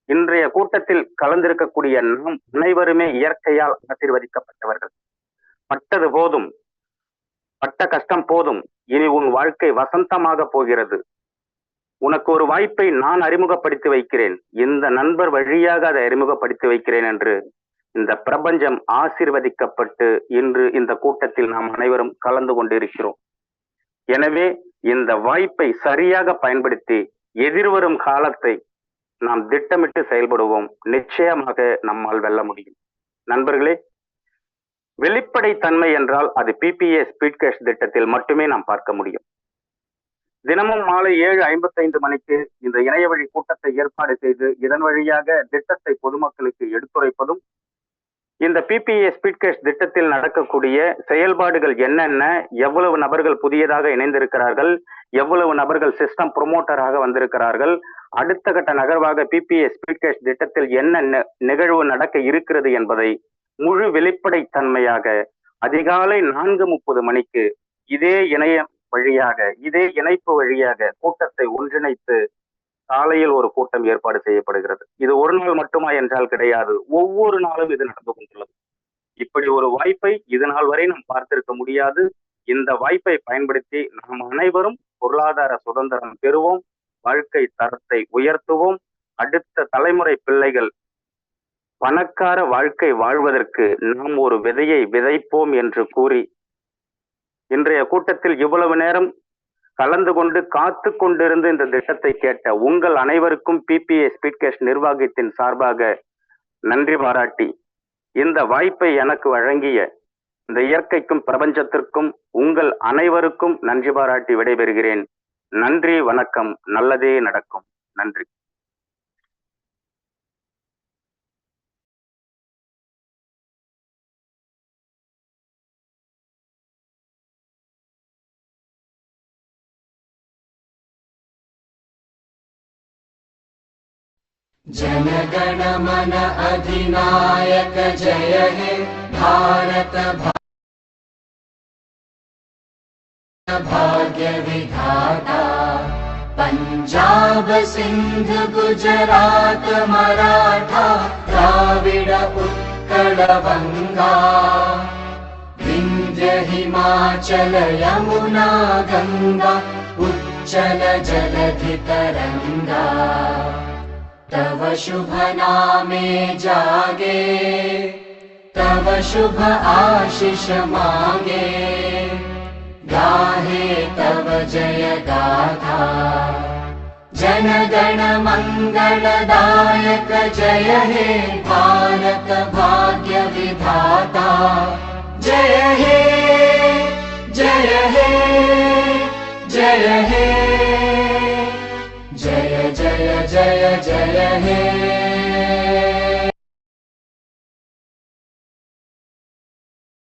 இன்றைய கூட்டத்தில் கலந்திருக்கக்கூடிய நாம் அனைவருமே இயற்கையால் ஆசீர்வதிக்கப்பட்டவர்கள். பட்டது போதும், பட்ட கஷ்டம் போதும், இனி உன் வாழ்க்கை வசந்தமாக போகிறது. உனக்கு ஒரு வாய்ப்பை நான் அறிமுகப்படுத்தி வைக்கிறேன். இந்த நண்பர் வழியாக அதை அறிமுகப்படுத்தி வைக்கிறேன் என்று இந்த பிரபஞ்சம் ஆசீர்வதிக்கப்பட்டு இன்று இந்த கூட்டத்தில் நாம் அனைவரும் கலந்து கொண்டிருக்கிறோம். எனவே இந்த வாய்ப்பை சரியாக பயன்படுத்தி எதிர்வரும் காலத்தை நாம் திட்டமிட்டு செயல்படுவோம். நிச்சயமாக நம்மால் வெல்ல முடியும். நண்பர்களே, வெளிப்படைத்தன்மை என்றால் அது PPA ஸ்பீட் கேஷ் திட்டத்தில் மட்டுமே நாம் பார்க்க முடியும். தினமும் மாலை 7:55 மணிக்கு இந்த இணைய வழி கூட்டத்தை ஏற்பாடு செய்து இதன் வழியாக திட்டத்தை பொதுமக்களுக்கு எடுத்துரைப்பதும், இந்த PPA ஸ்பீட் கேஷ் திட்டத்தில் நடக்கக்கூடிய செயல்பாடுகள் என்னென்ன, எவ்வளவு நபர்கள் புதியதாக இணைந்திருக்கிறார்கள், எவ்வளவு நபர்கள் சிஸ்டம் ப்ரொமோட்டராக வந்திருக்கிறார்கள், அடுத்த கட்ட நகர்வாக PPA ஸ்பீட் கேஷ் திட்டத்தில் என்ன நிகழ்வு நடக்க இருக்கிறது என்பதை முழு வெளிப்படைத்தன்மையாக அதிகாலை 4:30 மணிக்கு இதே இணையம் வழியாக, இதே இணைப்பு வழியாக கூட்டத்தை ஒன்றிணைத்து காலையில் ஒரு கூட்டம் ஏற்பாடு செய்யப்படுகிறது. இது ஒரு நாள் மட்டுமா என்றால் கிடையாது. ஒவ்வொரு நாளும் இது நடந்து கொண்டுள்ளது. இப்படி ஒரு வாய்ப்பை இது நாள் வரை நாம் பார்த்திருக்க முடியாது. இந்த வாய்ப்பை பயன்படுத்தி நாம் அனைவரும் பொருளாதார சுதந்திரம் பெறுவோம். வாழ்க்கை தரத்தை உயர்த்துவோம். அடுத்த தலைமுறை பிள்ளைகள் பணக்கார வாழ்க்கை வாழ்வதற்கு நாம் ஒரு விதையை விதைப்போம் என்று கூறி இன்றைய கூட்டத்தில் இவ்வளவு நேரம் கலந்து கொண்டு காத்து கொண்டிருந்து இந்த திட்டத்தை கேட்ட உங்கள் அனைவருக்கும் PPA ஸ்பீட் கேஷ் நிர்வாகத்தின் சார்பாக நன்றி பாராட்டி இந்த வாய்ப்பை எனக்கு வழங்கிய இந்த இயற்கைக்கும் பிரபஞ்சத்திற்கும் உங்கள் அனைவருக்கும் நன்றி பாராட்டி விடைபெறுகிறேன். நன்றி, வணக்கம். நல்லதே நடக்கும். நன்றி. जनगण मन अधिनायक जय हे भारत भाग्य विधाता। पंजाब सिंध गुजरात मराठा द्राविड उत्कल बंगा विंध्य हिमाचल यमुना गंगा उच्चल जलधि तरंगा। तव शुभ नामे जागे, तव शुभ आशीष मांगे, गाहे तव जय गाथा। जनगण मंगलदायक जय हे भारत भाग्य विधाता जय हे जय हे जय हे जय जय जय जय हे